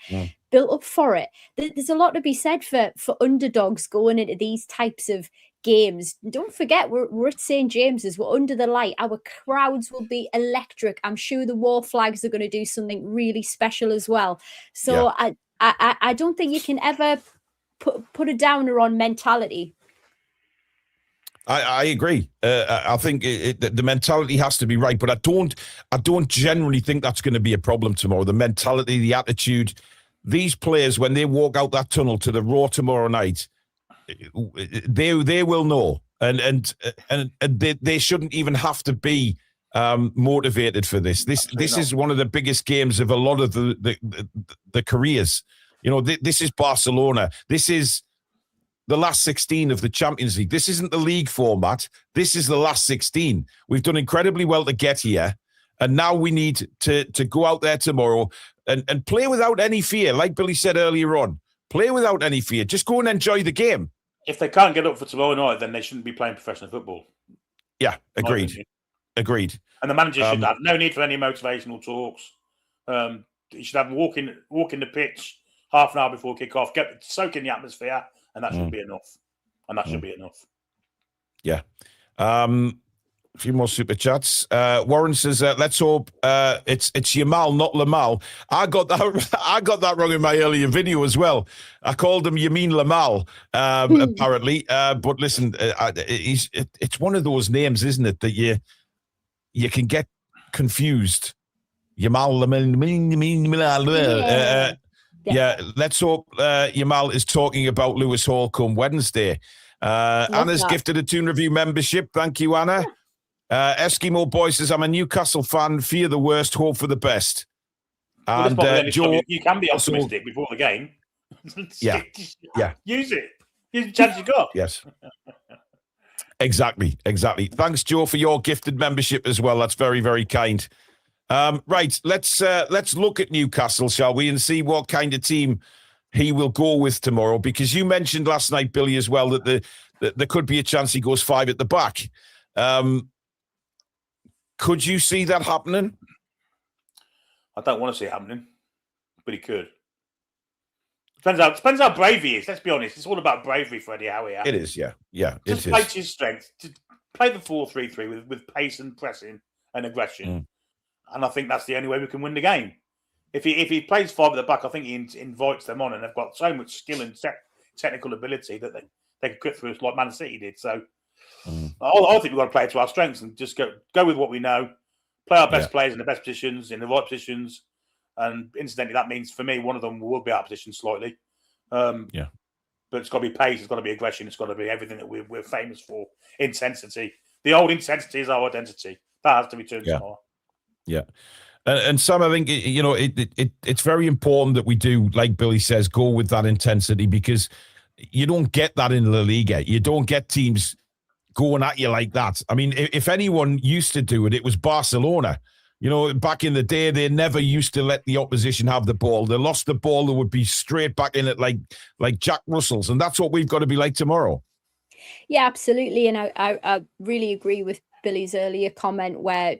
S3: built up for it. There's a lot to be said for underdogs going into these types of games. Don't forget, we're at St. James's. We're under the light. Our crowds will be electric. I'm sure the war flags are going to do something really special as well. So yeah. I don't think you can ever put a downer on mentality.
S1: I agree. I think the mentality has to be right, but I don't generally think that's going to be a problem tomorrow. The mentality, the attitude, these players, when they walk out that tunnel to the Raw tomorrow night, they will know, and they shouldn't even have to be motivated for this. This is one of the biggest games of a lot of the careers. This is Barcelona. This is the last 16 of the Champions League. This isn't the league format. This is the last 16. We've done incredibly well to get here, and now we need to go out there tomorrow and play without any fear. Like Billy said earlier on, play without any fear. Just go and enjoy the game.
S2: If they can't get up for tomorrow night, then they shouldn't be playing professional football.
S1: Yeah, agreed. Agreed.
S2: And the manager should have no need for any motivational talks. He should have walk in the pitch half an hour before kick-off, soak in the atmosphere, and that should be enough. And that should be enough. Yeah.
S1: A few more super chats. Warren says, "Let's hope it's Yamal, not Lamal." I got that wrong in my earlier video as well. I called him Yamin Lamal, apparently. But listen, it's one of those names, isn't it, that you can get confused. Yamal Lamal. Yeah. Let's hope Yamal is talking about Lewis Hall come Wednesday. Anna's gifted a Toon Review membership. Thank you, Anna. Eskimo Boy says, "I'm a Newcastle fan. Fear the worst, hope for the best." And
S2: Joe, you can be optimistic before the game.
S1: Yeah.
S2: Use it. Use the chance you got.
S1: Yes. Exactly. Thanks, Joe, for your gifted membership as well. That's very, very kind. Right, let's look at Newcastle, shall we, and see what kind of team he will go with tomorrow. Because you mentioned last night, Billy, as well, that there could be a chance he goes 5 at the back. Could you see that happening?
S2: I don't want to see it happening, but he could. Depends how brave he is. Let's be honest. It's all about bravery for Eddie Howe.
S1: It is, yeah.
S2: Just play to his strength. To play the 4-3-3 with pace and pressing and aggression. And I think that's the only way we can win the game. If he plays 5 at the back, I think he invites them on, and they've got so much skill and technical ability that they can cut through us like Man City did. So I think we've got to play to our strengths and just go with what we know, play our best players in the best positions, in the right positions. And incidentally, that means for me, one of them will be out of position slightly. But it's got to be pace, it's got to be aggression, it's got to be everything that we're famous for. Intensity. The old intensity is our identity. That has to be turned tomorrow.
S1: Yeah. And Sam, I think, it's very important that we do, like Billy says, go with that intensity, because you don't get that in La Liga. You don't get teams going at you like that. I mean, if anyone used to do it, it was Barcelona. Back in the day, they never used to let the opposition have the ball. They lost the ball, they would be straight back in it like Jack Russell's. And that's what we've got to be like tomorrow.
S3: Yeah, absolutely. And I really agree with Billy's earlier comment where,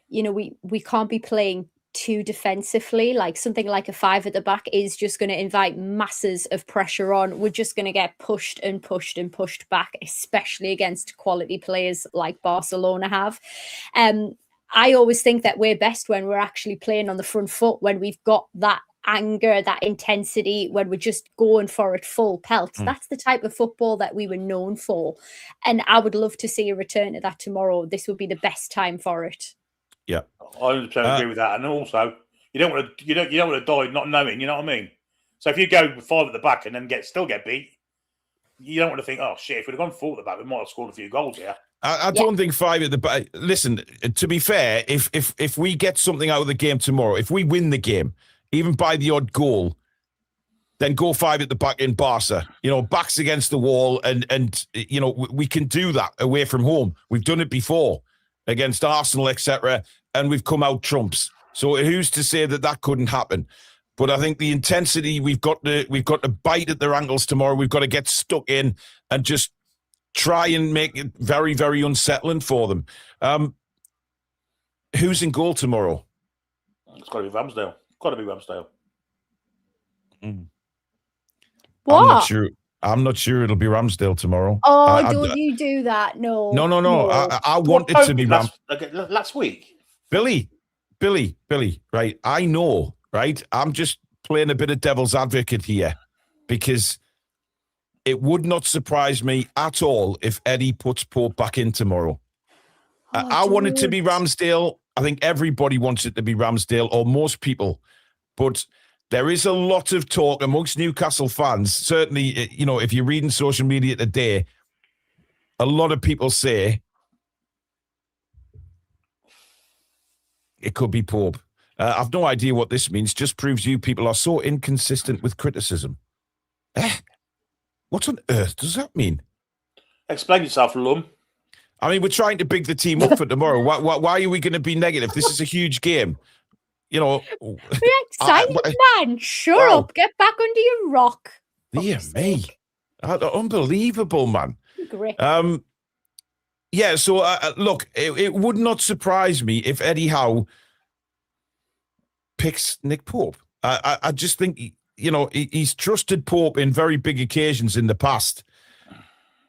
S3: we can't be playing too defensively. Like something like a 5 at the back is just going to invite masses of pressure on. We're just going to get pushed and pushed and pushed back, especially against quality players like Barcelona have. I always think that we're best when we're actually playing on the front foot, when we've got that anger, that intensity, when we're just going for it full pelt. That's the type of football that we were known for. And I would love to see a return to that tomorrow. This would be the best time for it.
S1: Yeah.
S2: I 100% agree with that. And also, you don't want to die not knowing, you know what I mean? So if you go 5 at the back and then still get beat, you don't want to think, oh shit, if we'd have gone 4 at the back, we might have scored a few goals here.
S1: I don't think 5 at the back. Listen, to be fair, if we get something out of the game tomorrow, if we win the game, even by the odd goal, then go 5 at the back in Barca. You know, backs against the wall, and you know, we can do that away from home. We've done it before against Arsenal, etc., and we've come out trumps. So who's to say that couldn't happen? But I think the intensity, we've got to bite at their ankles tomorrow. We've got to get stuck in and just try and make it very, very unsettling for them. Who's in goal tomorrow?
S2: It's got to be Ramsdale. Got to be Ramsdale.
S3: What?
S1: I'm not sure it'll be Ramsdale tomorrow.
S3: Oh, don't you do that? No.
S1: No. I want it to be
S2: last week.
S1: Billy, right? I know, right? I'm just playing a bit of devil's advocate here because it would not surprise me at all if Eddie puts Pope back in tomorrow. I want it to be Ramsdale. I think everybody wants it to be Ramsdale, or most people. But there is a lot of talk amongst Newcastle fans. Certainly, you know, if you're reading social media today, a lot of people say it could be Pope. I've no idea what this means. Just proves you people are so inconsistent with criticism. What on earth does that mean?
S2: Explain yourself, Lum.
S1: I mean, we're trying to big the team up for tomorrow. Why are we going to be negative? This is a huge game. You know.
S3: We're excited, man. Shut up. Get back under your rock.
S1: Dear me. Unbelievable, man.
S3: Great.
S1: Yeah, so look, it would not surprise me if Eddie Howe picks Nick Pope. I just think, you know, he's trusted Pope in very big occasions in the past.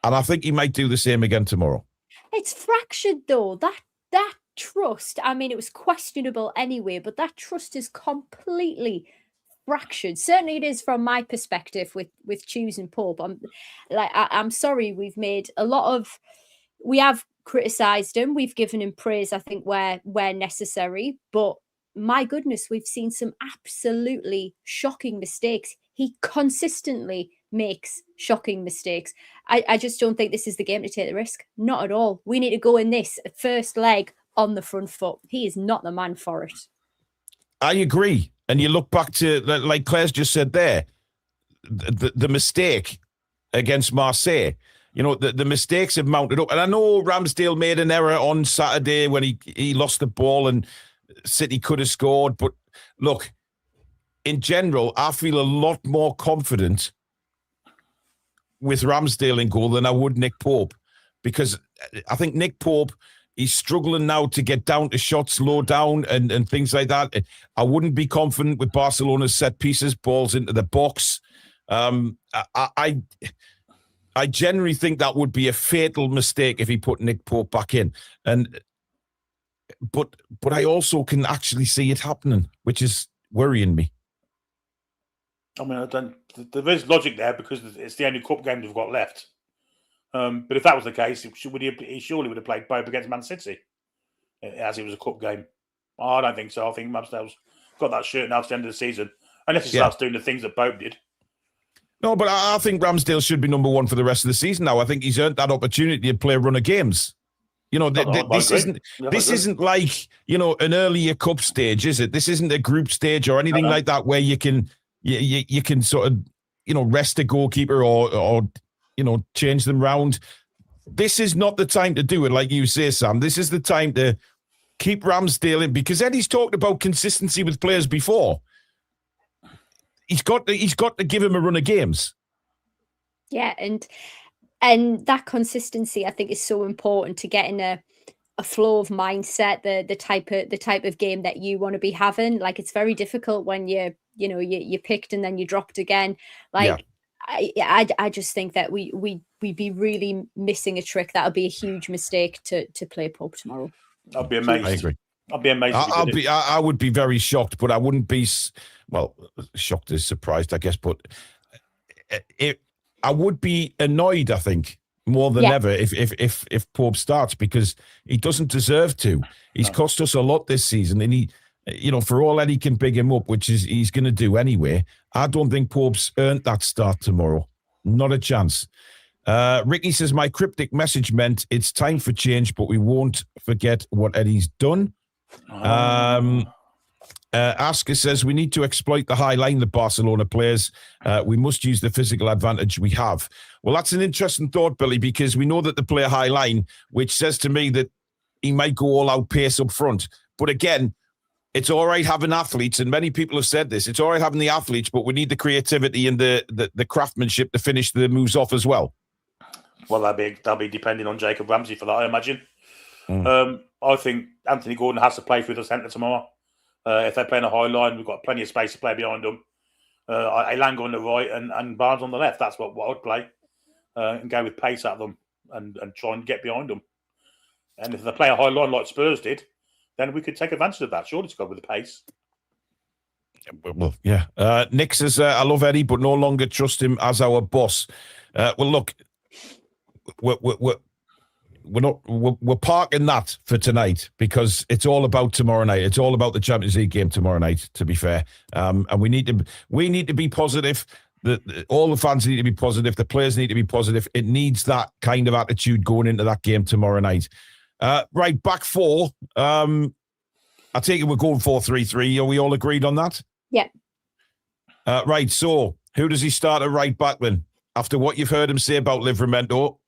S1: And I think he might do the same again tomorrow.
S3: It's fractured, though. That trust, I mean, it was questionable anyway, but that trust is completely fractured. Certainly it is from my perspective with choosing Pope. I'm sorry, we've made a lot of... We have criticised him. We've given him praise, I think, where necessary. But my goodness, we've seen some absolutely shocking mistakes. He consistently makes shocking mistakes. I just don't think this is the game to take the risk. Not at all. We need to go in this first leg on the front foot. He is not the man for it.
S1: I agree. And you look back to, like Claire's just said there, the mistake against Marseille. You know, the mistakes have mounted up. And I know Ramsdale made an error on Saturday when he lost the ball and City could have scored. But look, in general, I feel a lot more confident with Ramsdale in goal than I would Nick Pope. Because I think Nick Pope, he's struggling now to get down to shots low down and things like that. I wouldn't be confident with Barcelona's set pieces, balls into the box. I generally think that would be a fatal mistake if he put Nick Pope back in. But I also can actually see it happening, which is worrying me.
S2: I mean, there is logic there because it's the only cup game we've got left. But if that was the case, he surely would have played Pope against Man City, as it was a cup game. I don't think so. I think Ramsdale's got that shirt now to the end of the season, unless he starts doing the things that Pope did.
S1: No, but I think Ramsdale should be number one for the rest of the season now. I think he's earned that opportunity to play a run of games. You know, this isn't like, you know, an earlier cup stage, is it? This isn't a group stage or anything like that where you can sort of, you know, rest a goalkeeper or you know, change them round. This is not the time to do it, like you say, Sam. This is the time to keep Ramsdale in, because Eddie's talked about consistency with players before. He's got to give him a run of games. Yeah,
S3: and that consistency, I think, is so important to getting a a flow of mindset, the type of game that you want to be having. Like, it's very difficult when you picked and then you dropped again. Like, I just think that we'd be really missing a trick. That would be a huge mistake to play Pope tomorrow.
S2: I'd be amazed.
S1: I agree.
S2: I'd be amazed.
S1: I would be very shocked, but I wouldn't be. Well, shocked is surprised, I guess, but I would be annoyed, I think, more than ever if Pope starts, because he doesn't deserve to. He's cost us a lot this season, and he, for all that he can big him up, which is he's going to do anyway, I don't think Pope's earned that start tomorrow. Not a chance. Ricky says, my cryptic message meant it's time for change, but we won't forget what Eddie's done. Asker says, we need to exploit the high line that Barcelona plays. We must use the physical advantage we have. Well, that's an interesting thought, Billy, because we know that they play a high line, which says to me that he might go all out pace up front. But again, it's all right having athletes, and many people have said this. It's all right having the athletes, but we need the creativity and the craftsmanship to finish the moves off as well.
S2: Well, that'll be depending on Jacob Ramsey for that, I imagine. I think Anthony Gordon has to play through the centre tomorrow. If they're playing a high line, we've got plenty of space to play behind them. Elanga on the right and Barnes on the left. That's what I'd play. And go with pace at them and try and get behind them. And if they play a high line like Spurs did, then we could take advantage of that. Surely to go with the pace.
S1: Well, yeah. Nick says, I love Eddie, but no longer trust him as our boss. Well, look, we're parking that for tonight, because it's all about tomorrow night. It's all about the Champions League game tomorrow night, to be fair. And we need to be positive. All the fans need to be positive. The players need to be positive. It needs that kind of attitude going into that game tomorrow night. Right, back four. I take it we're going 4-3-3. Are we all agreed on that?
S3: Yeah.
S1: Right, so who does he start at right back then? After what you've heard him say about Livramento,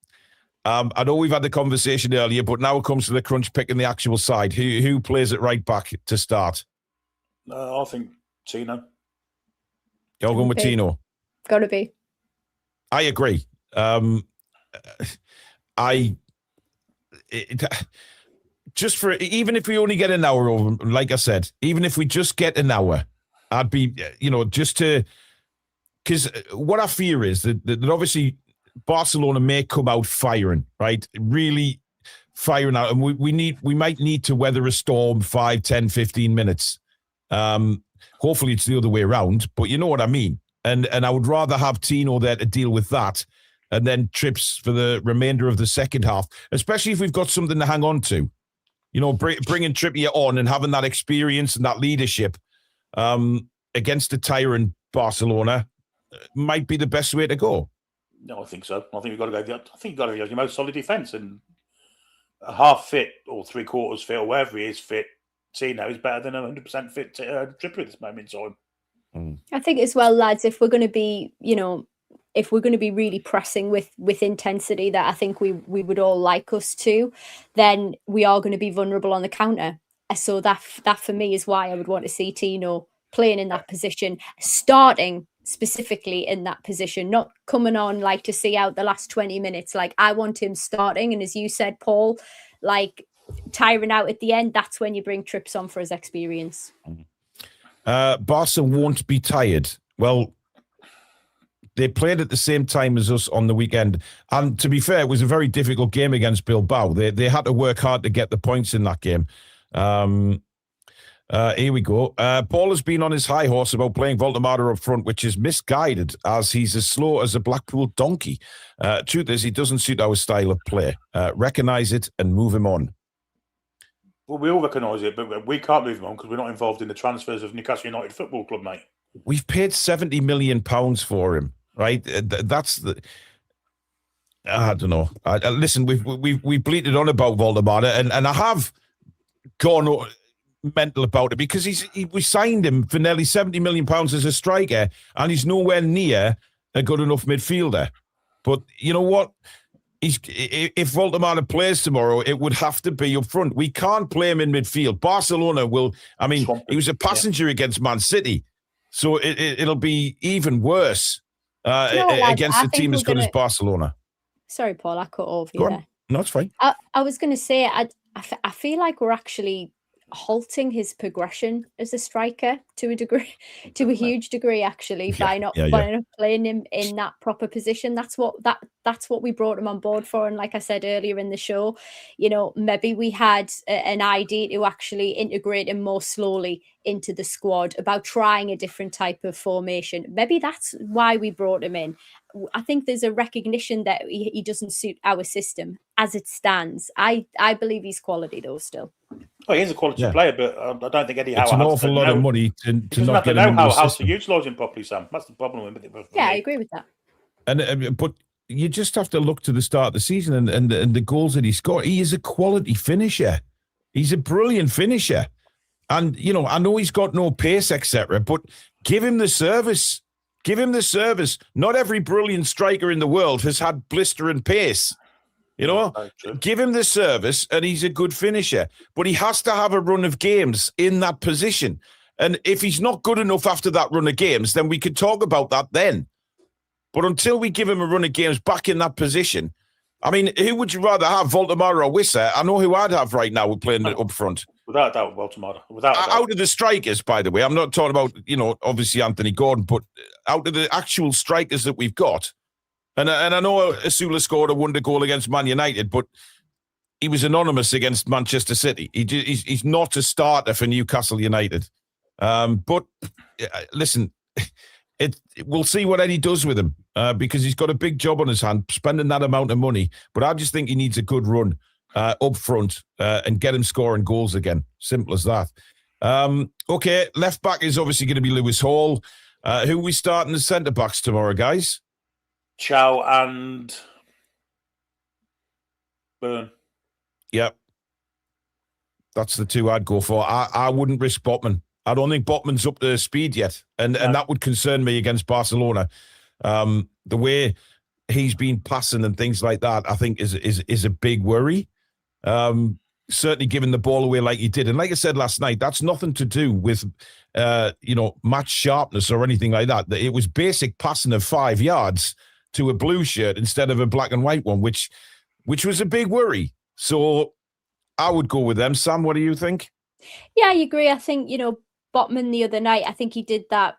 S1: I know we've had the conversation earlier, but now it comes to the crunch pick and the actual side. Who plays at right back to start?
S2: I think Tino.
S1: You're going with Tino?
S3: Gotta be.
S1: I agree. Just for, even if we only get an hour over, like I said, even if we just get an hour, I'd be, just to, because what I fear is that obviously Barcelona may come out firing, right? Really firing out. And we might need to weather a storm 5, 10, 15 minutes. Hopefully it's the other way around, but you know what I mean. And I would rather have Tino there to deal with that, and then trips for the remainder of the second half, especially if we've got something to hang on to. Bringing Trippier on and having that experience and that leadership against the tyrant Barcelona might be the best way to go.
S2: No, I think so. I think you've got to go. I think you've got to go your most solid defence, and a half fit or 3/4 fit or wherever he is fit, Tino is better than 100% fit Trippier at this moment in time.
S3: I think as well, lads, if we're going to be, if we're going to be really pressing with intensity that I think we would all like us to, then we are going to be vulnerable on the counter. So that for me is why I would want to see Tino playing in that position, starting specifically in that position, not coming on like to see out the last 20 minutes. Like, I want him starting. And as you said, Paul, like tiring out at the end, that's when you bring Trips on for his experience.
S1: Barca won't be tired. Well, they played at the same time as us on the weekend. And to be fair, it was a very difficult game against Bilbao. They had to work hard to get the points in that game. Here we go. Paul has been on his high horse about playing Voltemada up front, which is misguided as he's as slow as a Blackpool donkey. Truth is, he doesn't suit our style of play. Recognise it and move him on.
S2: Well, we all recognise it, but we can't move him on because we're not involved in the transfers of Newcastle United Football Club, mate.
S1: We've paid £70 million for him, right? That's the... I don't know. Listen, we've bleated on about Voltemada, and I have gone mental about it because we signed him for nearly £70 million as a striker, and he's nowhere near a good enough midfielder. But you know what? If Voltemada plays tomorrow, it would have to be up front. We can't play him in midfield. Barcelona will. I mean, he was a passenger against Man City, so it'll be even worse against a team as good as Barcelona.
S3: Sorry, Paul, I cut over you there.
S1: No, it's fine.
S3: I was going to say, I feel like we're actually halting his progression as a striker to a degree, to a huge degree, actually, by not playing him in that proper position. That's what we brought him on board for. And like I said earlier in the show, maybe we had an idea to actually integrate him more slowly into the squad, about trying a different type of formation. Maybe that's why we brought him in. I think there's a recognition that he doesn't suit our system as it stands. I believe he's quality though still.
S2: Oh, he is a quality player, but I don't think Eddie Howe
S1: has an awful lot of money to not get him into the
S2: how
S1: system.
S2: to utilise him properly, Sam. That's the problem with it.
S3: Yeah, I agree with that.
S1: And but you just have to look to the start of the season and the goals that he scored. He is a quality finisher. He's a brilliant finisher. And, I know he's got no pace, etc., but give him the service. Give him the service. Not every brilliant striker in the world has had blistering pace. Give him the service and he's a good finisher. But he has to have a run of games in that position. And if he's not good enough after that run of games, then we could talk about that then. But until we give him a run of games back in that position, I mean, who would you rather have, Voldemar or Wissa? I know who I'd have right now playing up front.
S2: Without doubt, Voldemar.
S1: Out of the strikers, by the way. I'm not talking about, obviously Anthony Gordon, but out of the actual strikers that we've got. And I know Asula scored a wonder goal against Man United, but he was anonymous against Manchester City. He's not a starter for Newcastle United. But listen, we'll see what Eddie does with him because he's got a big job on his hand, spending that amount of money. But I just think he needs a good run up front and get him scoring goals again. Simple as that. Okay, left back is obviously going to be Lewis Hall. Who are we starting as centre backs tomorrow, guys?
S2: Chow and Burn.
S1: Yep. That's the two I'd go for. I wouldn't risk Botman. I don't think Botman's up to speed yet. And that would concern me against Barcelona. The way he's been passing and things like that, I think is a big worry. Certainly giving the ball away like he did. And like I said last night, that's nothing to do with, match sharpness or anything like that. It was basic passing of 5 yards to a blue shirt instead of a black and white one, which was a big worry. So I would go with them. Sam, what do you think?
S3: Yeah, I agree. I think, Botman the other night, I think he did that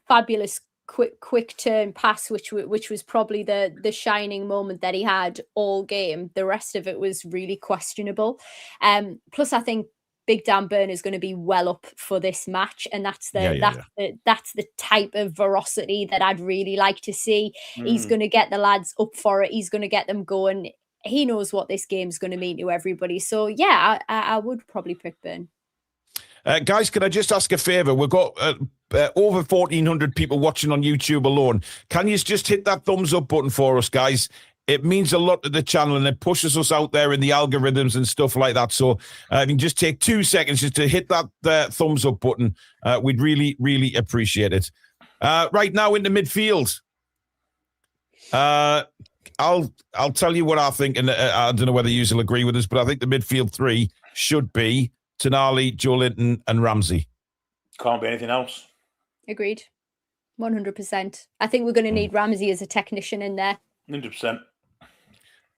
S3: fabulous quick turn pass, which was probably the shining moment that he had all game. The rest of it was really questionable. Plus, I think Big Dan Burn is going to be well up for this match, and that's the type of veracity that I'd really like to see. He's going to get the lads up for it. He's going to get them going. He knows what this game's going to mean to everybody. So yeah, I would probably pick Burn.
S1: Guys, can I just ask a favour? We've got over 1,400 people watching on YouTube alone. Can you just hit that thumbs up button for us, guys? It means a lot to the channel and it pushes us out there in the algorithms and stuff like that. So if you can just take 2 seconds just to hit that thumbs up button, we'd really, really appreciate it. Right now into midfield. I'll tell you what I think, and I don't know whether you will agree with us, but I think the midfield three should be Tonali, Joe Linton, and Ramsey.
S2: Can't be anything else.
S3: Agreed. 100%. I think we're going to need Ramsey as a technician in there.
S2: 100%.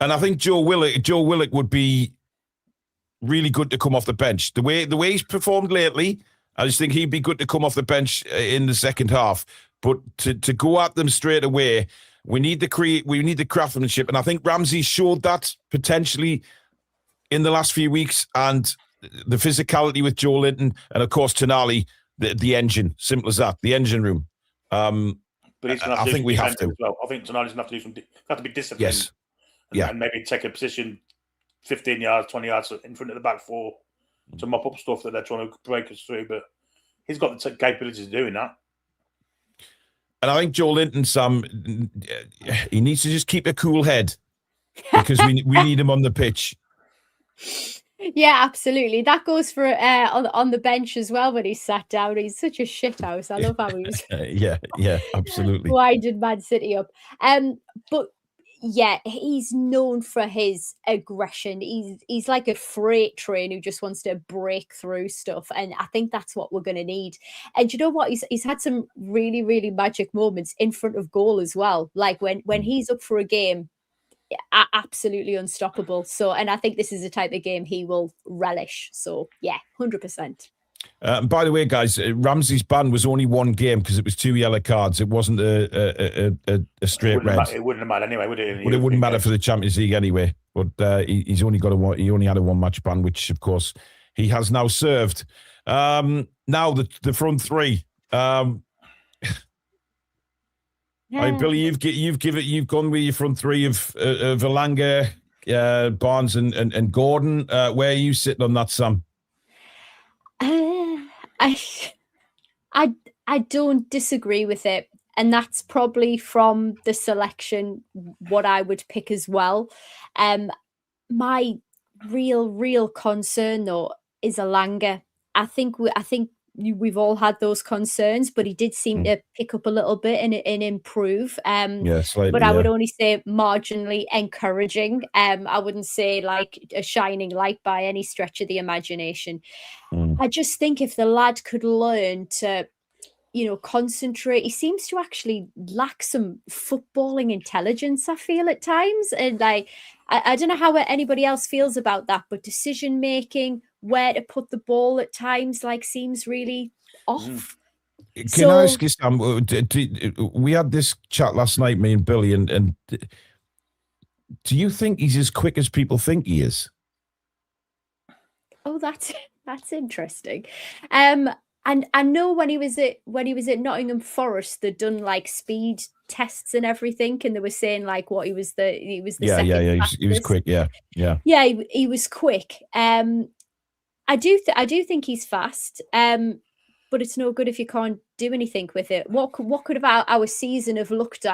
S1: And I think Joe Willock would be really good to come off the bench. The way he's performed lately, I just think he'd be good to come off the bench in the second half. But to go at them straight away, we need the craftsmanship, and I think Ramsey showed that potentially in the last few weeks, and the physicality with Joe Linton, and of course Tonali, the engine, simple as that, the engine room.
S2: But he's going to have to
S1: I think we have to.
S2: As well. I think Tonali's going to have to do have to be disciplined.
S1: Yes.
S2: And maybe take a position 15 yards, 20 yards in front of the back four to mop up stuff that they're trying to break us through. But he's got the capability of doing that.
S1: And I think Joe Linton, Sam, he needs to just keep a cool head because we need him on the pitch.
S3: Yeah, absolutely. That goes for on the bench as well when he sat down. He's such a shithouse. I love how he was.
S1: Yeah, absolutely.
S3: Winded Man City up. But yeah, he's known for his aggression. He's like a freight train who just wants to break through stuff, and I think that's what we're going to need. And you know what? He's had some really, really magic moments in front of goal as well. Like when he's up for a game, absolutely unstoppable. So, and I think this is the type of game he will relish. So, yeah, 100%.
S1: By the way, guys, Ramsey's ban was only one game because it was 2 yellow cards. It wasn't a straight red.
S2: It wouldn't have mattered anyway, would it?
S1: But it wouldn't matter for the Champions League anyway. But he's only got he only had a 1 match ban, which of course he has now served. Now the front three. Billy, you've gone with your front three of Elanga, Barnes, and Gordon. Where are you sitting on that, Sam?
S3: I don't disagree with it, and that's probably from the selection what I would pick as well. My real concern though is Elanga. I think we've all had those concerns, but he did seem to pick up a little bit and improve.
S1: Slightly,
S3: but I would only say marginally encouraging. I wouldn't say like a shining light by any stretch of the imagination. I just think if the lad could learn to, concentrate, he seems to actually lack some footballing intelligence, I feel at times. And I don't know how anybody else feels about that, but decision making, where to put the ball at times, seems really off.
S1: Can I ask you, Sam? We had this chat last night, me and Billy, and do you think he's as quick as people think he is?
S3: Oh, that's interesting. And I know when he was at Nottingham Forest, they'd done speed tests and everything, and they were saying he was the
S1: he was quick, yeah,
S3: he was quick. I do think he's fast, but it's no good if you can't do anything with it. What could have our season have looked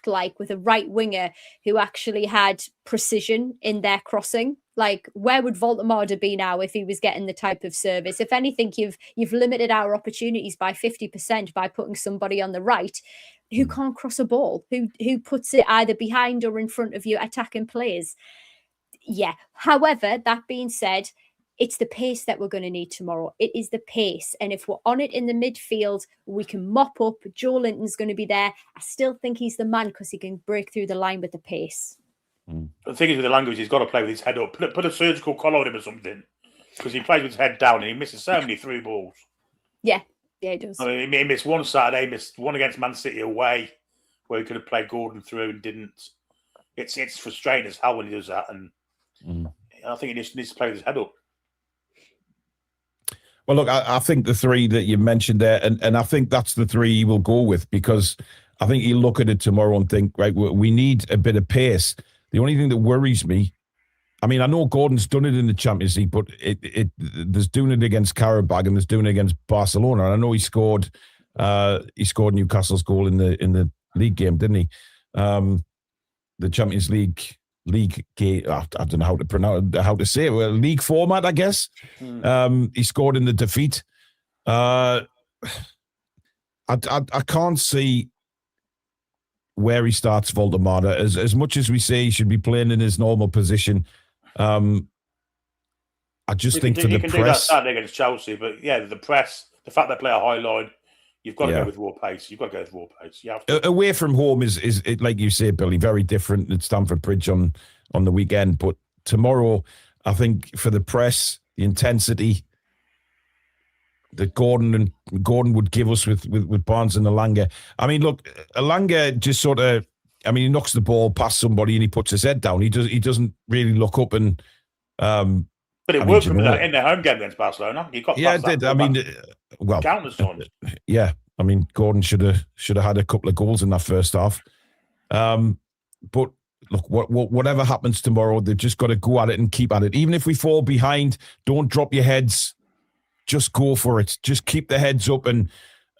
S3: like with a right winger who actually had precision in their crossing? Where would Voldemort be now if he was getting the type of service? If anything, you've limited our opportunities by 50% by putting somebody on the right who can't cross a ball, who puts it either behind or in front of you attacking players. Yeah. However, that being said, it's the pace that we're going to need tomorrow. It is the pace. And if we're on it in the midfield, we can mop up. Joe Linton's going to be there. I still think he's the man because he can break through the line with the pace.
S2: The thing is with the language, he's got to play with his head up. Put a surgical collar on him or something, because he plays with his head down and he misses so many through balls.
S3: Yeah, he does.
S2: I mean, he missed one Saturday, missed one against Man City away, where he could have played Gordon through and didn't. It's frustrating as hell when he does that, and I think he just needs to play with his head up.
S1: Well, look, I think the three that you mentioned there, and I think that's the three he will go with, because I think he'll look at it tomorrow and think, right, we need a bit of pace. The only thing that worries me, I mean, I know Gordon's done it in the Champions League, but there's doing it against Karabakh and there's doing it against Barcelona. And I know he scored Newcastle's goal in the league game, didn't he? The Champions League game. I don't know how to say it. Well, league format, I guess. He scored in the defeat. I can't see where he starts Voldemort. As much as we say he should be playing in his normal position, I just think for the press, you can do that
S2: Saturday against Chelsea, but the press, the fact they play a high line, you've got to go with raw pace. You've got to go with raw pace. You have to.
S1: Away from home is like you say, Billy, very different at Stamford Bridge on the weekend. But tomorrow, I think for the press, the intensity that Gordon would give us with Barnes and Elanga. I mean, look, Elanga just sort of, he knocks the ball past somebody and he puts his head down. He doesn't really look up and.
S2: But it worked for him in their home game against Barcelona. You got
S1: it did.
S2: countless times.
S1: Yeah, Gordon should have had a couple of goals in that first half. But look, whatever happens tomorrow, they've just got to go at it and keep at it. Even if we fall behind, don't drop your heads. Just go for it. Just keep the heads up, and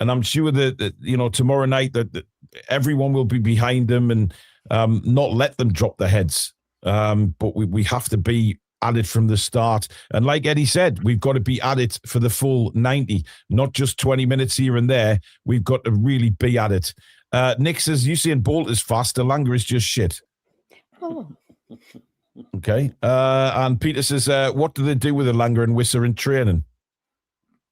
S1: I'm sure that tomorrow night that everyone will be behind them and not let them drop their heads. But we have to be at it from the start. And like Eddie said, we've got to be at it for the full 90, not just 20 minutes here and there. We've got to really be at it. Nick says, Usain Bolt is fast. Elanga is just shit.
S3: Oh.
S1: Okay. And Peter says, what do they do with Elanga and Wissa in training?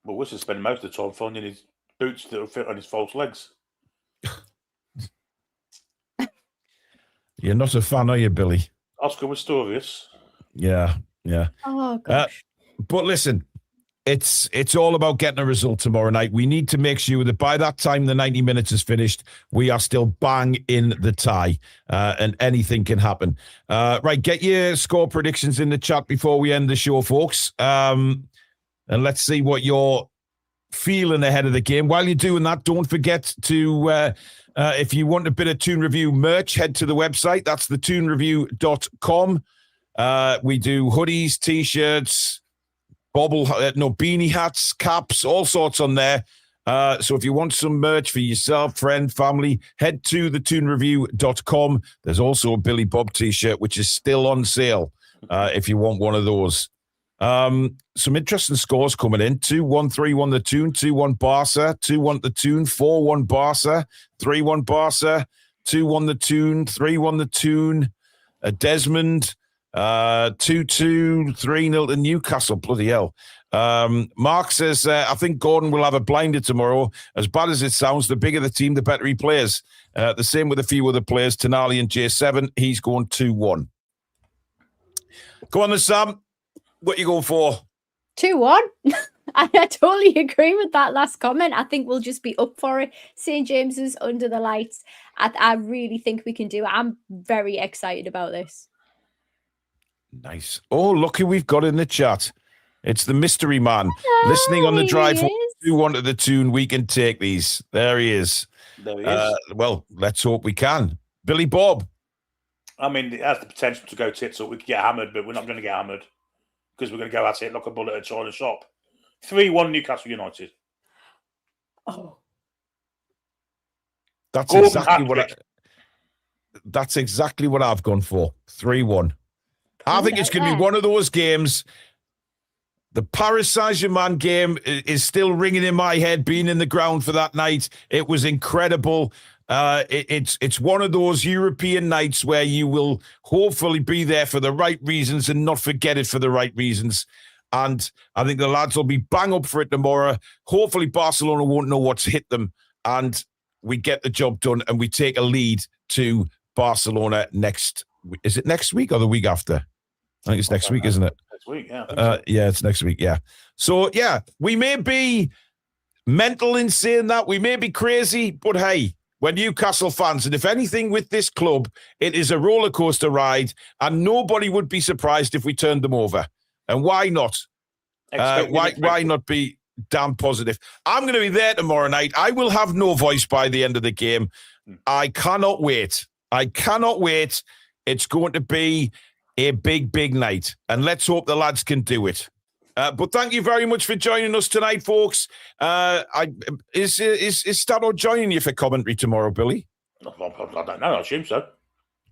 S2: Well, Wissa's spending most of the time finding his boots that will fit on his false legs.
S1: You're not a fan, are you, Billy?
S2: Oscar Pistorius.
S1: Yeah.
S3: Oh, gosh.
S1: But listen, it's all about getting a result tomorrow night. We need to make sure that by that time the 90 minutes is finished, we are still bang in the tie, and anything can happen. Right, get your score predictions in the chat before we end the show, folks. And let's see what you're feeling ahead of the game. While you're doing that, don't forget to, if you want a bit of Toon Review merch, head to the website. That's thetoonreview.com. We do hoodies, T-shirts, beanie hats, caps, all sorts on there. So if you want some merch for yourself, friend, family, head to thetoonreview.com. There's also a Billy Bob T-shirt, which is still on sale if you want one of those. Some interesting scores coming in. 2-1, 3-1 the Toon, 2-1 Barca, 2-1 the Toon, 4-1 Barca, 3-1 Barca, 2-1 the Toon, 3-1 the Toon, Desmond, 2-2, 3-0 to Newcastle. Bloody hell. Mark says, I think Gordon will have a blinder tomorrow. As bad as it sounds, the bigger the team, the better he plays. The same with a few other players, Tonali and J7. He's going 2-1. Go on then, Sam. What you going for?
S3: 2-1. I totally agree with that last comment. I think we'll just be up for it. St. James's under the lights. I really think we can do it. I'm very excited about this.
S1: Nice. Oh, look who we've got in the chat. It's the mystery man. Listening on the drive. 2-1 to the Toon. We can take these. There he is.
S2: There he is.
S1: Well, let's hope we can. Billy Bob.
S2: I mean, it has the potential to go tits up. We could get hammered, but we're not going to get hammered because we're going to go at it like a bullet at China shop. 3-1 Newcastle United.
S3: Oh.
S1: That's exactly what I've gone for. 3-1. I think it's going to be one of those games. The Paris Saint-Germain game is still ringing in my head, being in the ground for that night. It was incredible. It's one of those European nights where you will hopefully be there for the right reasons and not forget it for the right reasons. And I think the lads will be bang up for it tomorrow. Hopefully Barcelona won't know what's hit them, and we get the job done and we take a lead to Barcelona next. Is it next week or the week after? I think it's next week, isn't it?
S2: Next week, yeah.
S1: Yeah, it's next week, yeah. So, yeah, we may be mental in saying that. We may be crazy, but hey, we're Newcastle fans. And if anything with this club, it is a roller coaster ride, and nobody would be surprised if we turned them over. And why not? Why not be damn positive? I'm going to be there tomorrow night. I will have no voice by the end of the game. I cannot wait. It's going to be a big night, and let's hope the lads can do it. But thank you very much for joining us tonight, folks. Is Stato joining you for commentary tomorrow, Billy?
S2: I don't know. I assume so.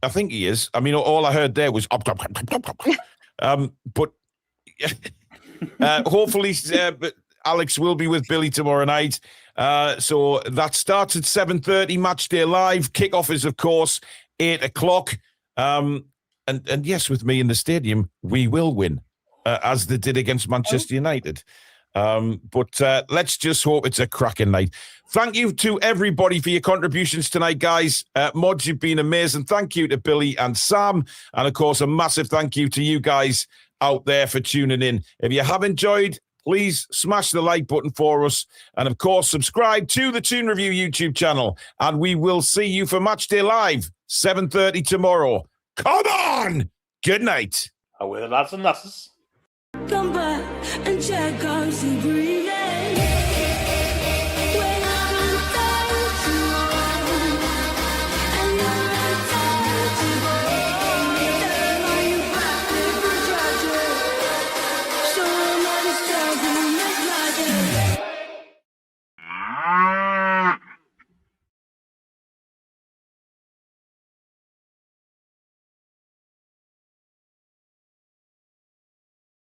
S1: I think he is. I mean, all I heard there was but hopefully Alex will be with Billy tomorrow night. So that starts at 7:30, match day live. Kickoff is, of course, 8 o'clock. And yes, with me in the stadium, we will win, as they did against Manchester United. But let's just hope it's a cracking night. Thank you to everybody for your contributions tonight, guys. Mods, you've been amazing. Thank you to Billy and Sam. And, of course, a massive thank you to you guys out there for tuning in. If you have enjoyed, please smash the like button for us. And, of course, subscribe to the Toon Review YouTube channel. And we will see you for Matchday Live, 7:30 tomorrow. Come on! Good night.
S2: I will, lads and lasses.
S11: Come back and check out the breeze.